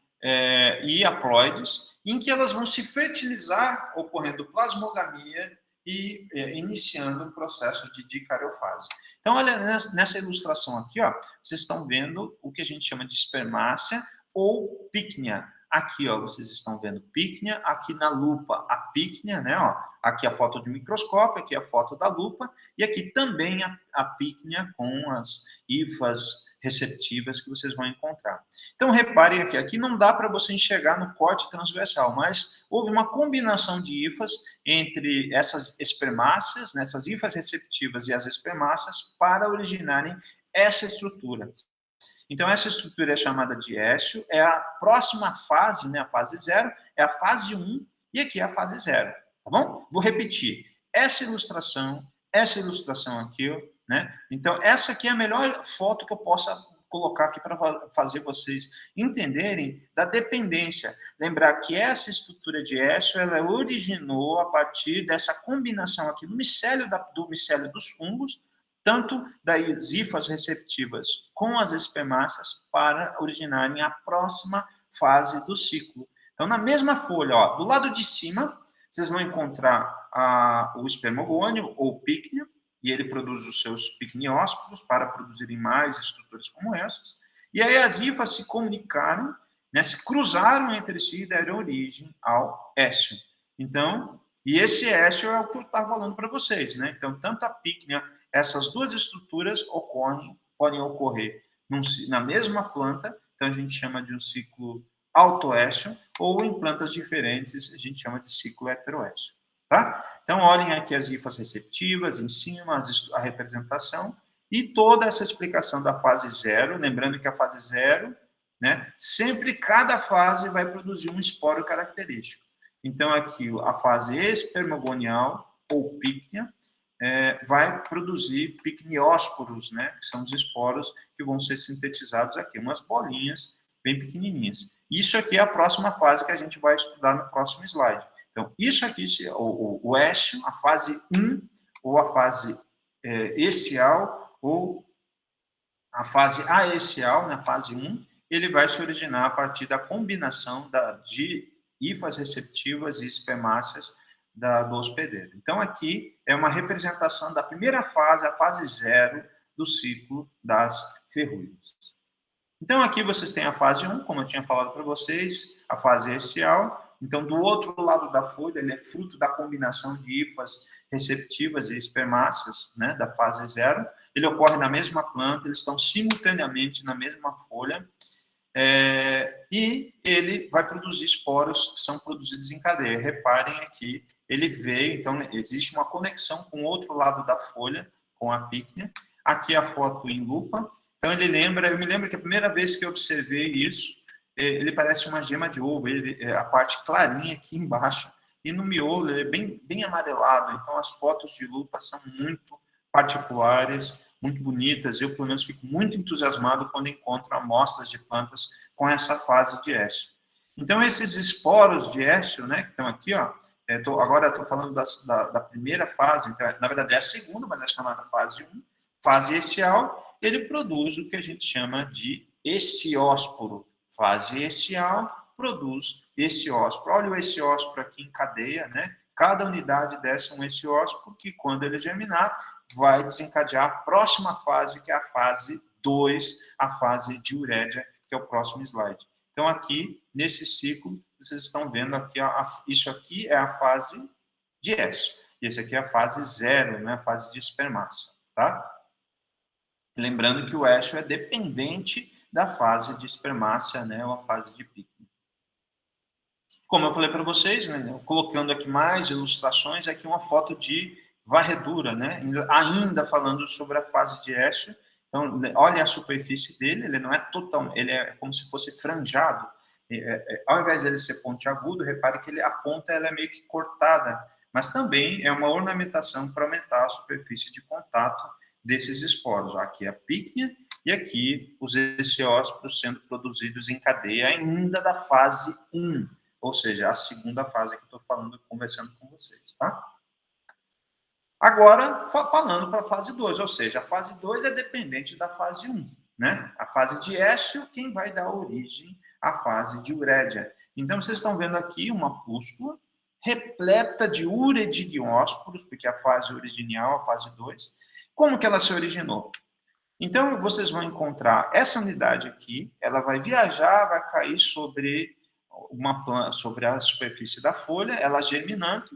e haploides, em que elas vão se fertilizar, ocorrendo plasmogamia e iniciando um processo de dicariofase. Então, olha, nessa ilustração aqui, ó, vocês estão vendo o que a gente chama de espermácia ou pícnia. Aqui, ó, vocês estão vendo pícnia, aqui na lupa a pícnia, né, ó, aqui a foto de microscópio, aqui a foto da lupa, e aqui também a pícnia com as hifas receptivas que vocês vão encontrar. Então, reparem aqui não dá para você enxergar no corte transversal, mas houve uma combinação de hifas entre essas espermáceas, né, essas hifas receptivas e as espermáceas, para originarem essa estrutura. Então, essa estrutura é chamada de écio, é a próxima fase, né, a fase 0, é a fase 1, e aqui é a fase 0, tá bom? Vou repetir, essa ilustração aqui, né? Então, essa aqui é a melhor foto que eu possa colocar aqui para fazer vocês entenderem da dependência. Lembrar que essa estrutura de écio, ela originou a partir dessa combinação aqui do micélio dos fungos, tanto das hifas receptivas com as espermáceas, para originarem a próxima fase do ciclo. Então, na mesma folha, ó, do lado de cima, vocês vão encontrar o espermogônio, ou pícnia, e ele produz os seus picniósporos para produzirem mais estruturas como essas. E aí as hifas se comunicaram, né, se cruzaram entre si e deram origem ao écio. Então, e esse écio é o que eu estava falando para vocês, né? Então, tanto a pícnia, essas duas estruturas podem ocorrer na mesma planta, então a gente chama de um ciclo autoécio, ou em plantas diferentes a gente chama de ciclo heteroécio. Tá? Então, olhem aqui as hifas receptivas, em cima, a representação, e toda essa explicação da fase 0, lembrando que a fase 0, né, sempre cada fase vai produzir um esporo característico. Então, aqui, a fase espermogonial, ou pícnia, vai produzir picniósporos, né, que são os esporos que vão ser sintetizados aqui, umas bolinhas bem pequenininhas. Isso aqui é a próxima fase que a gente vai estudar no próximo slide. Então, isso aqui, o écio, a fase 1, ou a fase ecial, ou a fase aecial, na fase 1, ele vai se originar a partir da combinação de hifas receptivas e espermáceas do hospedeiro. Então, aqui é uma representação da primeira fase, a fase 0 do ciclo das ferrugens. Então, aqui vocês têm a fase 1, como eu tinha falado para vocês, a fase ecial. Então, do outro lado da folha, ele é fruto da combinação de hifas receptivas e espermáceas, né, da fase 0. Ele ocorre na mesma planta, eles estão simultaneamente na mesma folha, e ele vai produzir esporos que são produzidos em cadeia. Reparem aqui, ele veio, então, existe uma conexão com o outro lado da folha, com a pícnia, Aqui a foto em lupa. Então, eu me lembro que a primeira vez que eu observei isso, ele parece uma gema de ovo, a parte clarinha aqui embaixo, e no miolo ele é bem amarelado. Então, as fotos de lupa são muito particulares, muito bonitas. Eu, pelo menos, fico muito entusiasmado quando encontro amostras de plantas com essa fase de écio. Então, esses esporos de écio, né, que estão aqui, ó, agora eu estou falando da primeira fase, que na verdade é a segunda, mas é chamada fase 1, fase ecial, ele produz o que a gente chama de eciósporo. Fase ecial produz eciósporo. Olha o eciósporo aqui em cadeia, né? Cada unidade dessa é um eciósporo que, quando ele germinar, vai desencadear a próxima fase, que é a fase 2, a fase de urédia, que é o próximo slide. Então, aqui, nesse ciclo, vocês estão vendo aqui, isso aqui é a fase de écio. E esse aqui é a fase 0, né? A fase de espermácia, tá? Lembrando que o écio é dependente da fase de espermácia, né? Ou a fase de pico. Como eu falei para vocês, né, colocando aqui mais ilustrações, aqui uma foto de varredura, né? Ainda falando sobre a fase de écio. Então, olha a superfície dele, ele não é total, ele é como se fosse franjado. Ao invés dele ser pontiagudo, repare que a ponta ela é meio que cortada, mas também é uma ornamentação para aumentar a superfície de contato desses esporos. Aqui a pícnea e aqui os eciósporos sendo produzidos em cadeia ainda da fase 1. Ou seja, a segunda fase que eu estou falando, conversando com vocês, tá? Agora, falando para a fase 2, ou seja, a fase 2 é dependente da fase 1, né? A fase de écio, quem vai dar origem à fase de urédia. Então, vocês estão vendo aqui uma pústula repleta de urediniósporos, porque a fase original, a fase 2, como que ela se originou? Então, vocês vão encontrar essa unidade aqui, ela vai viajar, vai cair sobre uma planta, sobre a superfície da folha, ela germinando,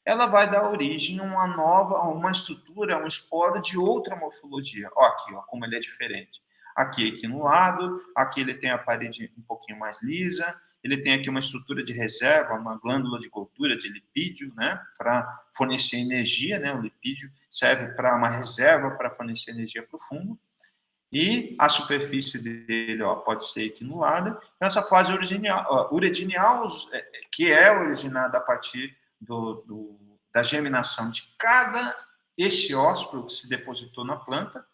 ela vai dar origem a uma estrutura, um esporo de outra morfologia. Ó, aqui, ó, como ele é diferente. Aqui no lado, aqui ele tem a parede um pouquinho mais lisa, ele tem aqui uma estrutura de reserva, uma glândula de gordura, de lipídio, né, para fornecer energia, né, o lipídio serve para uma reserva para fornecer energia para o fungo. E a superfície dele, ó, pode ser equinulada. Essa fase uredinial, que é originada a partir da germinação de cada eciósporo que se depositou na planta,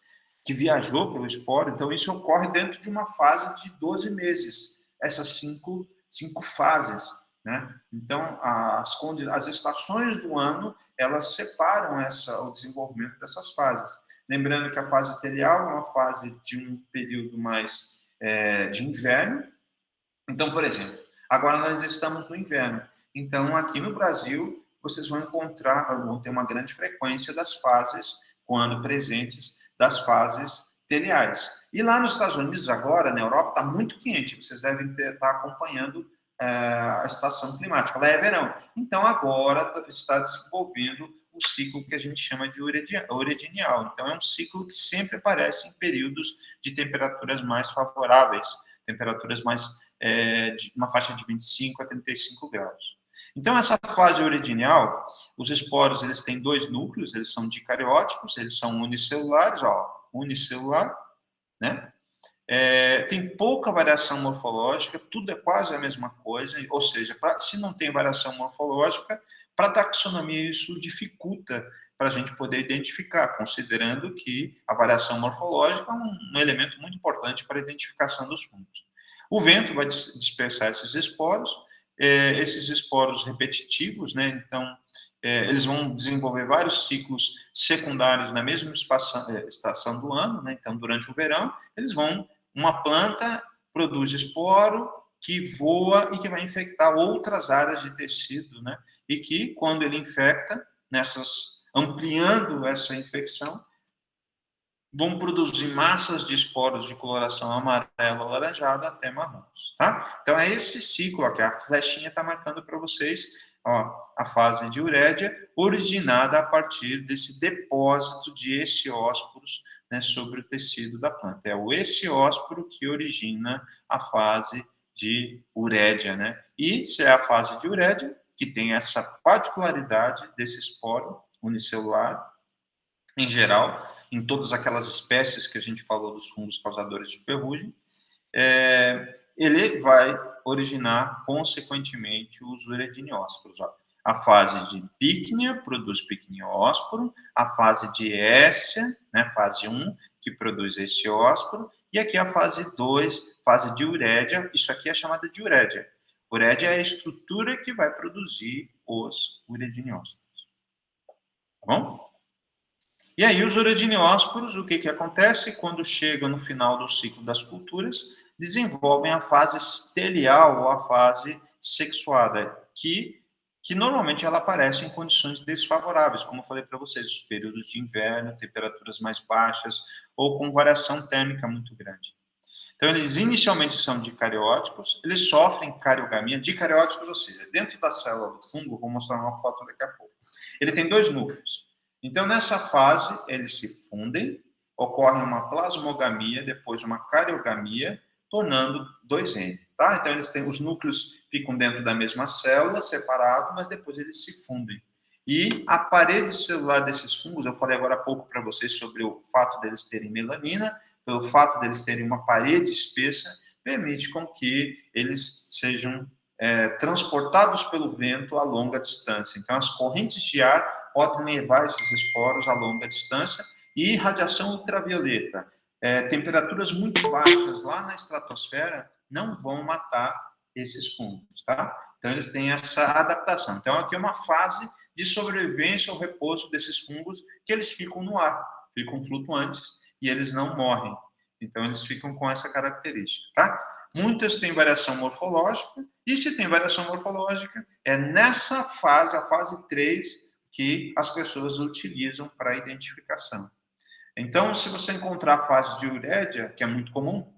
que viajou pelo esporo. Então, isso ocorre dentro de uma fase de 12 meses, essas cinco fases, né? Então, as estações do ano, elas separam o desenvolvimento dessas fases. Lembrando que a fase telial é uma fase de um período mais de inverno. Então, por exemplo, agora nós estamos no inverno. Então, aqui no Brasil, vocês vão ter uma grande frequência das fases, quando presentes, das fases teliais. E lá nos Estados Unidos, agora, na Europa, está muito quente. Vocês devem estar acompanhando a estação climática. Lá é verão. Então, agora está desenvolvendo o ciclo que a gente chama de uredinial. Então, é um ciclo que sempre aparece em períodos de temperaturas mais favoráveis, temperaturas mais de uma faixa de 25 a 35 graus. Então, essa fase uredinial, os esporos eles têm dois núcleos, eles são dicarióticos, eles são unicelulares, ó, unicelular, né? Tem pouca variação morfológica, tudo é quase a mesma coisa, ou seja, se não tem variação morfológica, para a taxonomia isso dificulta para a gente poder identificar, considerando que a variação morfológica é um elemento muito importante para a identificação dos fungos. O vento vai dispersar esses esporos repetitivos, né? Então, eles vão desenvolver vários ciclos secundários na mesma estação do ano, né? Então, durante o verão, uma planta produz esporo que voa e que vai infectar outras áreas de tecido, né? E que, quando ele infecta, ampliando essa infecção, vão produzir massas de esporos de coloração amarela, alaranjada até marrons, tá? Então, é esse ciclo aqui, a flechinha está marcando para vocês, ó, a fase de urédia, originada a partir desse depósito de eciósporos, né, sobre o tecido da planta. É o eciósporo que origina a fase de urédia, né? E se é a fase de urédia, que tem essa particularidade desse esporo unicelular, em geral, em todas aquelas espécies que a gente falou dos fungos causadores de ferrugem, ele vai originar, consequentemente, os urediniósporos. Ó. A fase de pícnea produz picniósporo, a fase de Essia, né, fase 1, que produz esse ósporo, e aqui a fase 2, fase de urédia, isso aqui é chamada de urédia. Urédia é a estrutura que vai produzir os urediniósporos. Tá bom? E aí, os urediniósporos, o que acontece? Quando chega no final do ciclo das culturas, desenvolvem a fase estelial ou a fase sexuada, que normalmente ela aparece em condições desfavoráveis, como eu falei para vocês, os períodos de inverno, temperaturas mais baixas ou com variação térmica muito grande. Então, eles inicialmente são dicarióticos, eles sofrem cariogamia, dicarióticos, ou seja, dentro da célula do fungo, vou mostrar uma foto daqui a pouco. Ele tem 2 núcleos. Então, nessa fase, eles se fundem, ocorre uma plasmogamia, depois uma cariogamia, tornando 2N. Tá? Então, eles têm, os núcleos ficam dentro da mesma célula, separados, mas depois eles se fundem. E a parede celular desses fungos, eu falei agora há pouco para vocês sobre o fato deles terem melanina, pelo fato deles terem uma parede espessa, permite com que eles sejam transportados pelo vento a longa distância. Então, as correntes de ar podem levar esses esporos a longa distância e radiação ultravioleta. Temperaturas muito baixas lá na estratosfera não vão matar esses fungos, tá? Então, eles têm essa adaptação. Então, aqui é uma fase de sobrevivência ao repouso desses fungos que eles ficam no ar, ficam flutuantes e eles não morrem. Então, eles ficam com essa característica, tá? Muitas têm variação morfológica, e se tem variação morfológica, é nessa fase, a fase 3, que as pessoas utilizam para identificação. Então, se você encontrar a fase de urédia, que é muito comum,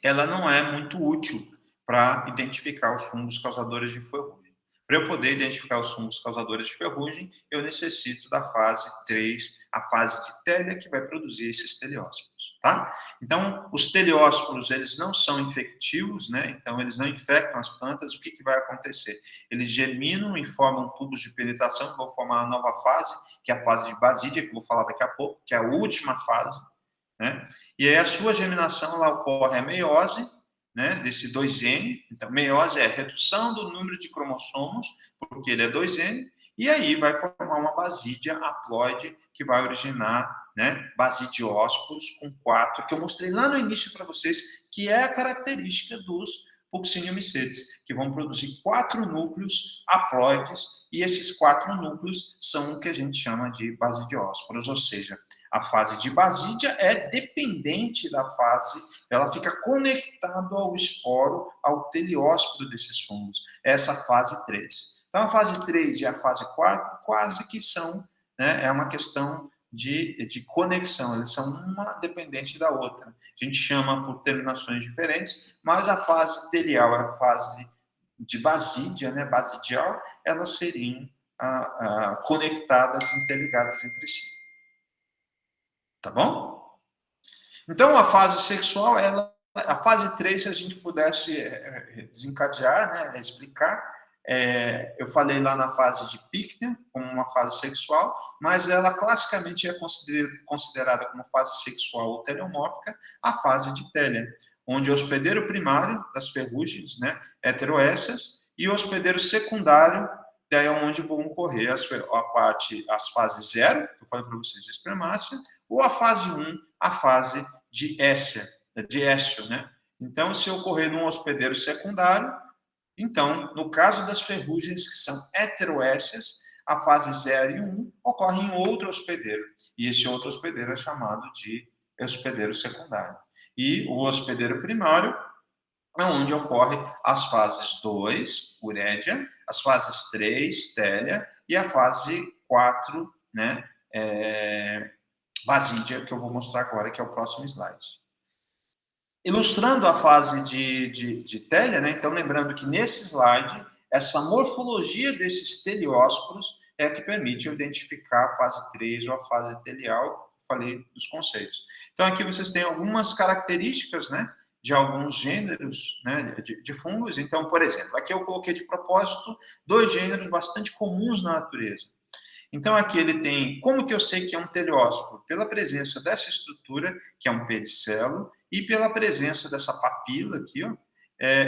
ela não é muito útil para identificar os fungos causadores de ferrugem. Para eu poder identificar os fungos causadores de ferrugem, eu necessito da fase 3, a fase de télia, que vai produzir esses teleósporos, tá? Então, os teleósporos, eles não são infectivos, né? Então, eles não infectam as plantas. O que vai acontecer? Eles germinam e formam tubos de penetração, que vão formar uma nova fase, que é a fase de basídia, que eu vou falar daqui a pouco, que é a última fase, né? E aí a sua germinação, ela ocorre a meiose, né, desse 2N. Então, meiose é a redução do número de cromossomos, porque ele é 2N, e aí vai formar uma basídia haploide, que vai originar, né, basidiósporos com 4, que eu mostrei lá no início para vocês, que é a característica dos Pucciniomicetes, que vão produzir 4 núcleos haploides, e esses 4 núcleos são o que a gente chama de basidiósporos, ou seja, a fase de basídia é dependente da fase, ela fica conectada ao esporo, ao teleósporo desses fungos. Essa fase 3. Então, a fase 3 e a fase 4 quase que são, né, é uma questão de conexão, eles são uma dependente da outra. A gente chama por terminações diferentes, mas a fase telial e a fase de basídia, né, basidial, elas seriam conectadas, interligadas entre si. Tá bom? Então, a fase sexual, a fase 3, se a gente pudesse desencadear, né, explicar, eu falei lá na fase de pícnea, como uma fase sexual, mas ela classicamente é considerada como fase sexual ou teleomórfica, a fase de télia, onde o hospedeiro primário das ferrugens, né, heteroécias, e o hospedeiro secundário, daí é onde vão ocorrer as fases 0, que eu falei para vocês, espermácia, ou a fase 1, a fase de Essia, de Éssio, né? Então, se ocorrer num hospedeiro secundário, então, no caso das ferrugens que são heteroéssias, a fase 0 e 1 ocorre em outro hospedeiro, e esse outro hospedeiro é chamado de hospedeiro secundário. E o hospedeiro primário é onde ocorre as fases 2, urédia, as fases 3, télia, e a fase 4, né, basídia, que eu vou mostrar agora, que é o próximo slide. Ilustrando a fase de télia, né? Então, lembrando que nesse slide, essa morfologia desses teleósporos é a que permite eu identificar a fase 3 ou a fase telial, falei dos conceitos. Então, aqui vocês têm algumas características, né, de alguns gêneros, né, de fungos. Então, por exemplo, aqui eu coloquei de propósito 2 gêneros bastante comuns na natureza. Então, aqui ele tem, como que eu sei que é um teleósporo? Pela presença dessa estrutura, que é um pedicelo, e pela presença dessa papila aqui, ó.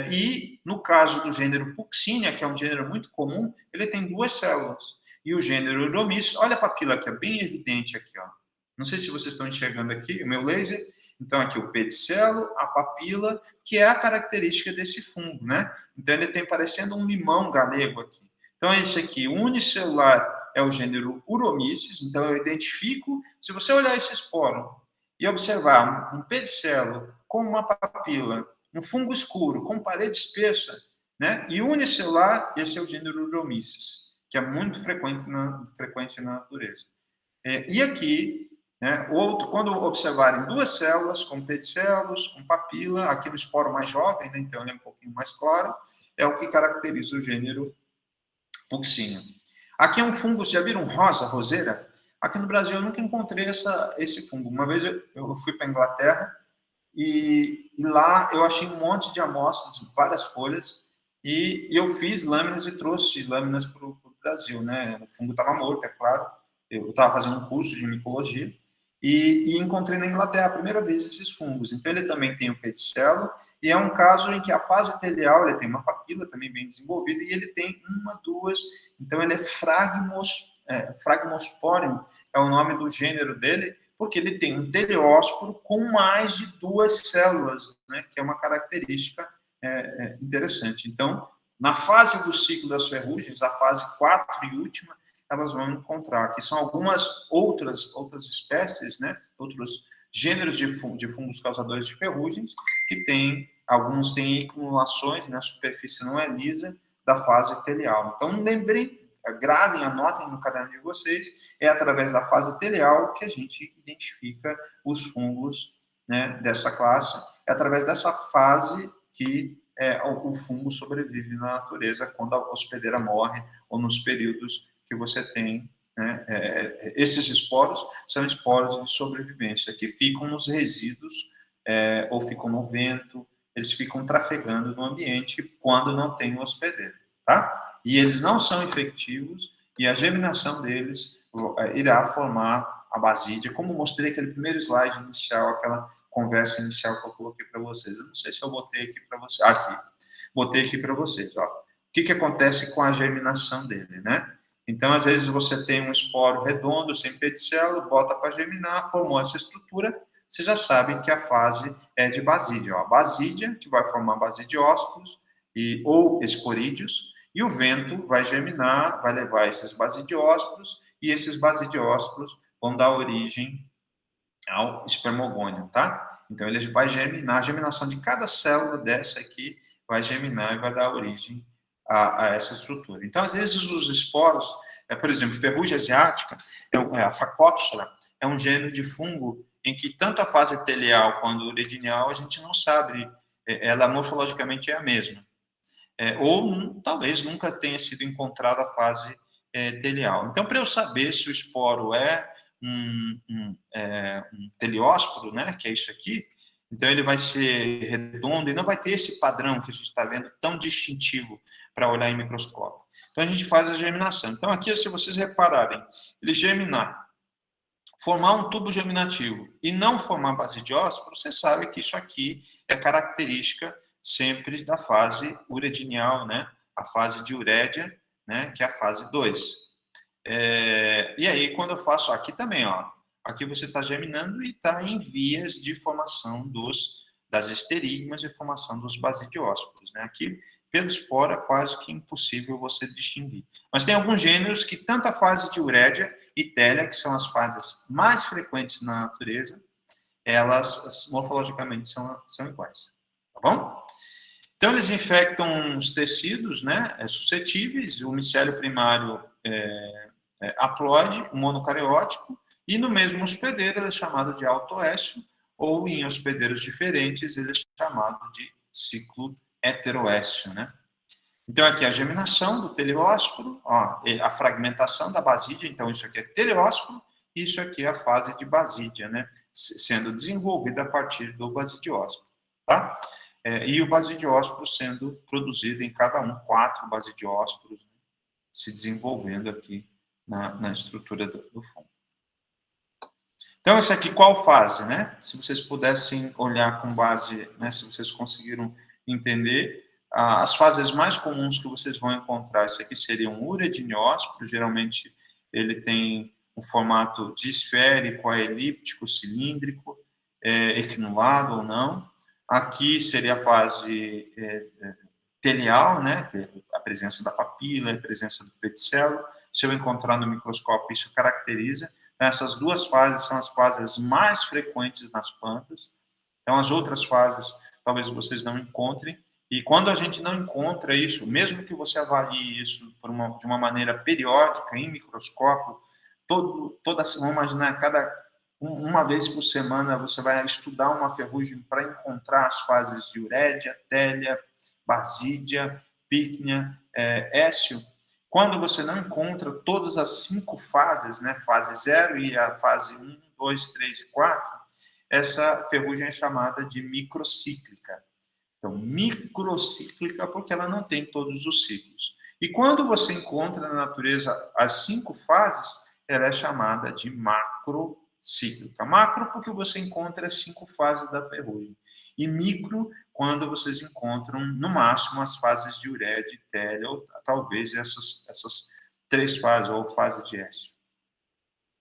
E no caso do gênero Puccinia, que é um gênero muito comum, ele tem 2 células. E o gênero Uromys, olha a papila aqui, é bem evidente aqui, ó. Não sei se vocês estão enxergando aqui o meu laser. Então, aqui o pedicelo, a papila, que é a característica desse fungo, né? Então, ele tem parecendo um limão galego aqui. Então, esse aqui, unicelular, é o gênero Uromyces. Então, eu identifico, se você olhar esse esporo e observar um pedicelo com uma papila, um fungo escuro com parede espessa, né? E unicelular, esse é o gênero Uromyces, que é muito frequente na natureza. E aqui, né, quando observarem 2 células com pedicelos, com papila, aqui no esporo mais jovem, né, então ele é um pouquinho mais claro, é o que caracteriza o gênero Puccinia. Aqui é um fungo, já viram rosa, roseira? Aqui no Brasil eu nunca encontrei esse fungo. Uma vez eu fui para a Inglaterra e lá eu achei um monte de amostras, várias folhas, e eu fiz lâminas e trouxe lâminas para o Brasil, né? O fungo estava morto, é claro. Eu estava fazendo um curso de micologia e encontrei na Inglaterra a primeira vez esses fungos. Então ele também tem o pedicelo e é um caso em que a fase telial ele tem uma papila também bem desenvolvida e ele tem uma, duas. Então ele é Phragmosporium é o nome do gênero dele, porque ele tem um teleósporo com mais de 2 células, né, que é uma característica interessante. Então, na fase do ciclo das ferrugens, a fase 4 e última, elas vão encontrar, que são algumas outras espécies, né, outros gêneros de fungos causadores de ferrugens, que alguns têm acumulações, né, a superfície não é lisa, da fase telial. Então, lembrem, gravem, anotem no caderno de vocês, é através da fase telial que a gente identifica os fungos, né, dessa classe, é através dessa fase que o fungo sobrevive na natureza quando a hospedeira morre ou nos períodos que você tem, né, esses esporos são esporos de sobrevivência que ficam nos resíduos ou ficam no vento, eles ficam trafegando no ambiente quando não tem hospedeiro, tá? E eles não são infectivos e a germinação deles irá formar a basídia, como mostrei aquele primeiro slide inicial, aquela conversa inicial que eu coloquei para vocês. Eu não sei se eu botei aqui para vocês. Aqui. Botei aqui para vocês. Ó. O que acontece com a germinação dele, né? Então, às vezes, você tem um esporo redondo, sem pedicelo, bota para germinar, formou essa estrutura, você já sabe que a fase é de basídia. Ó. A basídia, que vai formar basidiósporos ou esporídeos, e o vento vai germinar, vai levar esses basidiósporos, e esses basidiósporos vão dar origem ao espermogônio, tá? Então, ele vai germinar, a germinação de cada célula dessa aqui vai germinar e vai dar origem a essa estrutura. Então, às vezes, os esporos, por exemplo, ferrugem asiática, a Phacopsora, é um gênero de fungo em que tanto a fase telial quanto a uridineal, a gente não sabe, ela morfologicamente é a mesma. Ou talvez nunca tenha sido encontrada a fase telial. Então, para eu saber se o esporo é um teleósporo, né, que é isso aqui, então ele vai ser redondo e não vai ter esse padrão que a gente está vendo tão distintivo para olhar em microscópio. Então a gente faz a germinação. Então aqui, se vocês repararem, ele germinar, formar um tubo germinativo e não formar basidiósporo, você sabe que isso aqui é característica sempre da fase uredineal, né? A fase de urédia, né? Que é a fase 2. E aí, quando eu faço aqui também, ó, aqui você está germinando e está em vias de formação das esterigmas e formação dos basidiósporos, né? Aqui, pelo esporo, é quase que impossível você distinguir. Mas tem alguns gêneros que tanto a fase de urédia e télia, que são as fases mais frequentes na natureza, elas morfologicamente são iguais, tá bom? Então, eles infectam os tecidos, né, suscetíveis, o micélio primário haploide, o monocariótico, e no mesmo hospedeiro ele é chamado de autoécio, ou em hospedeiros diferentes ele é chamado de ciclo heteroécio, né? Então, aqui a germinação do teleósporo, ó, a fragmentação da basídia, então isso aqui é teleósporo, e isso aqui é a fase de basídia, né? Sendo desenvolvida a partir do basidiósporo, tá? E o basidiósporo sendo produzido em cada 4 basidiósporos, né? Se desenvolvendo aqui na estrutura do fungo. Então, essa aqui, qual fase, né? Se vocês pudessem olhar com base, né, se vocês conseguiram entender, as fases mais comuns que vocês vão encontrar, isso aqui seria um urediniósporo, geralmente ele tem um formato disférico, a elíptico, cilíndrico, efinulado ou não. Aqui seria a fase telial, né, a presença da papila, a presença do peticelo. Se eu encontrar no microscópio, isso caracteriza. Essas duas fases são as fases mais frequentes nas plantas. Então, as outras fases, talvez vocês não encontrem. E quando a gente não encontra isso, mesmo que você avalie isso de uma maneira periódica, em microscópio, vamos imaginar, uma vez por semana, você vai estudar uma ferrugem para encontrar as fases de urédia, télia, basídia, pícnia, écio. Quando você não encontra todas as 5 fases, né, fase 0 e a fase 1, 2, 3 e 4, essa ferrugem é chamada de microcíclica. Então, microcíclica porque ela não tem todos os ciclos. E quando você encontra na natureza as 5 fases, ela é chamada de macrocíclica. Macro porque você encontra as 5 fases da ferrugem. E micro quando vocês encontram, no máximo, as fases de urédia e télia, ou talvez essas 3 fases, ou fase de écio.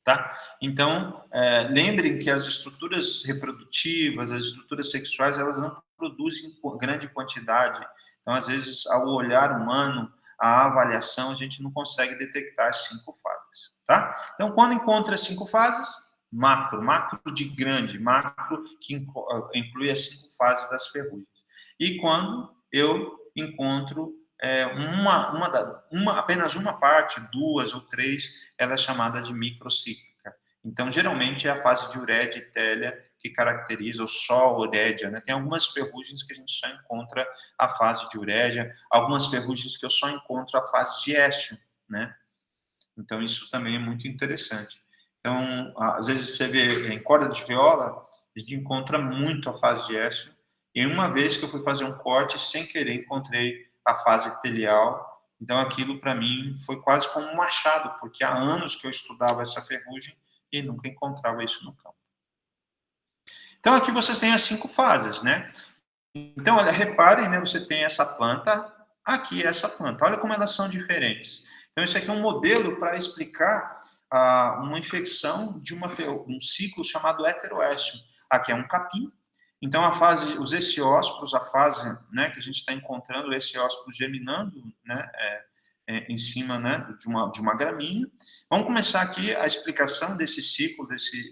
Tá? Então, lembrem que as estruturas reprodutivas, as estruturas sexuais, elas não produzem grande quantidade. Então, às vezes, ao olhar humano, a avaliação, a gente não consegue detectar as 5 fases. Tá? Então, quando encontra as 5 fases, macro de grande, macro que inclui as 5 fases das ferrugens. E quando eu encontro apenas uma parte, 2 ou 3, ela é chamada de microcíclica. Então, geralmente, é a fase de urédia e télia que caracteriza, ou só urédia, né? Tem algumas ferrugens que a gente só encontra a fase de urédia, algumas ferrugens que eu só encontro a fase de écio, né? Então, isso também é muito interessante. Então, às vezes você vê em corda de viola, a gente encontra muito a fase de écio. E uma vez que eu fui fazer um corte, sem querer, encontrei a fase telial. Então, aquilo para mim foi quase como um machado, porque há anos que eu estudava essa ferrugem e nunca encontrava isso no campo. Então, aqui vocês têm as 5 fases, né? Então, olha, reparem, né? Você tem essa planta, aqui essa planta. Olha como elas são diferentes. Então, esse aqui é um modelo para explicar uma infecção de um ciclo chamado heteroécio. Aqui é um capim. Então, os eciósporos, a fase, né, que a gente está encontrando, o eciósporo germinando, né, em cima, né, de uma gramínea. Vamos começar aqui a explicação desse ciclo,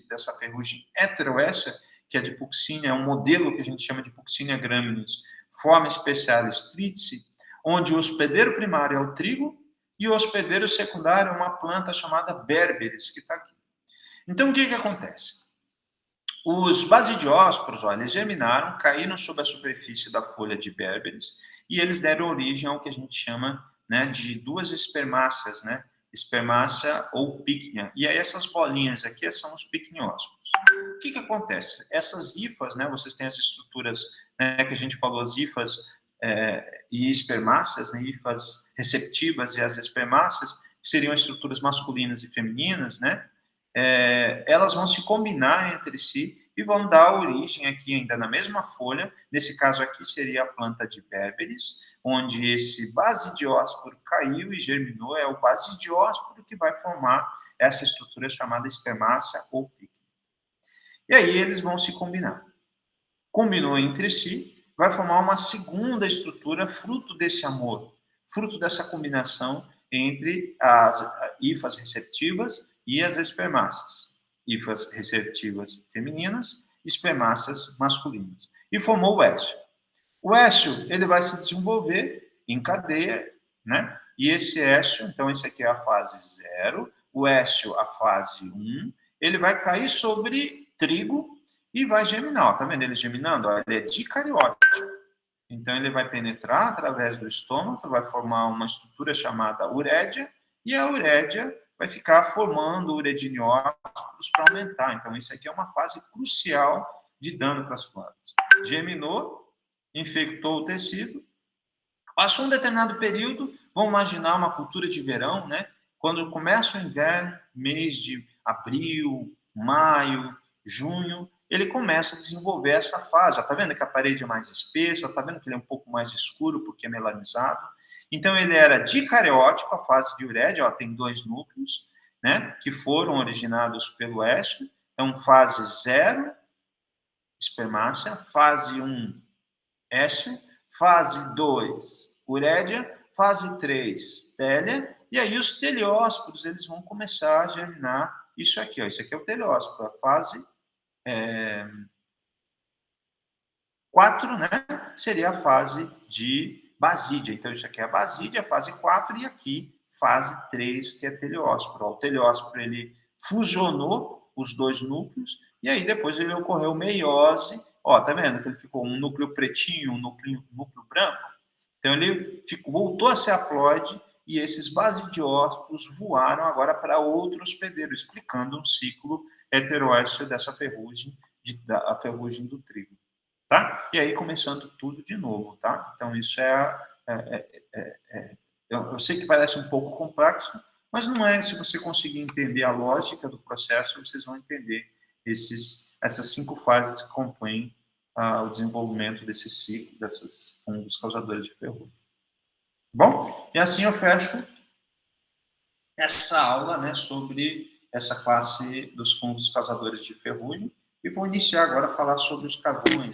dessa ferrugem heteroécia, que é de Puccinia, é um modelo que a gente chama de Puccinia graminis, forma specialis triticum, onde o hospedeiro primário é o trigo e o hospedeiro secundário é uma planta chamada berberis, que está aqui. Então, o que acontece? Os basidiósporos, olha, eles germinaram, caíram sobre a superfície da folha de berberis e eles deram origem ao que a gente chama, né, de 2 espermáceas, né? Espermácea ou pícnia. E aí essas bolinhas aqui são os picniósporos. O que acontece? Essas hifas, né, vocês têm as estruturas, né, que a gente falou, as hifas e espermáceas, né, hifas receptivas e as espermáceas, que seriam estruturas masculinas e femininas, né? Elas vão se combinar entre si e vão dar origem aqui ainda na mesma folha, nesse caso aqui seria a planta de berberis, onde esse basidiósporo caiu e germinou, é o basidiósporo que vai formar essa estrutura chamada espermácea ou pícnia. E aí eles vão se combinar. Combinou entre si, vai formar uma segunda estrutura fruto desse amor, fruto dessa combinação entre as hifas receptivas e as espermáceas. Hifas receptivas femininas, espermáceas masculinas. E formou o écio. O écio, ele vai se desenvolver em cadeia, né? E esse écio, então esse aqui é a fase 0, o écio a fase 1, ele vai cair sobre trigo e vai germinar. Ó, tá vendo ele germinando? Ó, ele é dicariótico. Então ele vai penetrar através do estômago, vai formar uma estrutura chamada urédia, e a urédia vai ficar formando urediniócitos para aumentar. Então isso aqui é uma fase crucial de dano para as plantas. Germinou, infectou o tecido, passou um determinado período, vamos imaginar uma cultura de verão, né? Quando começa o inverno, mês de abril, maio, junho, ele começa a desenvolver essa fase. Está vendo que a parede é mais espessa? Está vendo que ele é um pouco mais escuro porque é melanizado? Então, ele era dicariótico, a fase de urédia, tem 2 núcleos, né, que foram originados pelo éster. Então, fase 0, espermácea, fase 1, éster, fase 2, urédia, fase 3, télia, e aí os teleósporos eles vão começar a germinar isso aqui, ó, isso aqui é o teleósporo, a fase 4, né, seria a fase de basídia. Então, isso aqui é a basídia, a fase 4, e aqui, fase 3, que é teleósporo. O teleósporo, ele fusionou os 2 núcleos, e aí depois ele ocorreu meiose. Ó, tá vendo que ele ficou um núcleo pretinho, um núcleo branco? Então, ele voltou a ser haploide, e esses basidiósporos voaram agora para outro hospedeiro, explicando um ciclo heteroéster dessa ferrugem, a ferrugem do trigo. Tá? E aí começando tudo de novo, tá? Então isso eu sei que parece um pouco complexo, mas não é. Se você conseguir entender a lógica do processo, vocês vão entender essas 5 fases que compõem o desenvolvimento desse ciclo, desses fungos causadores de ferrugem. Bom, e assim eu fecho essa aula, né, sobre essa classe dos fungos causadores de ferrugem, e vou iniciar agora a falar sobre os carvões.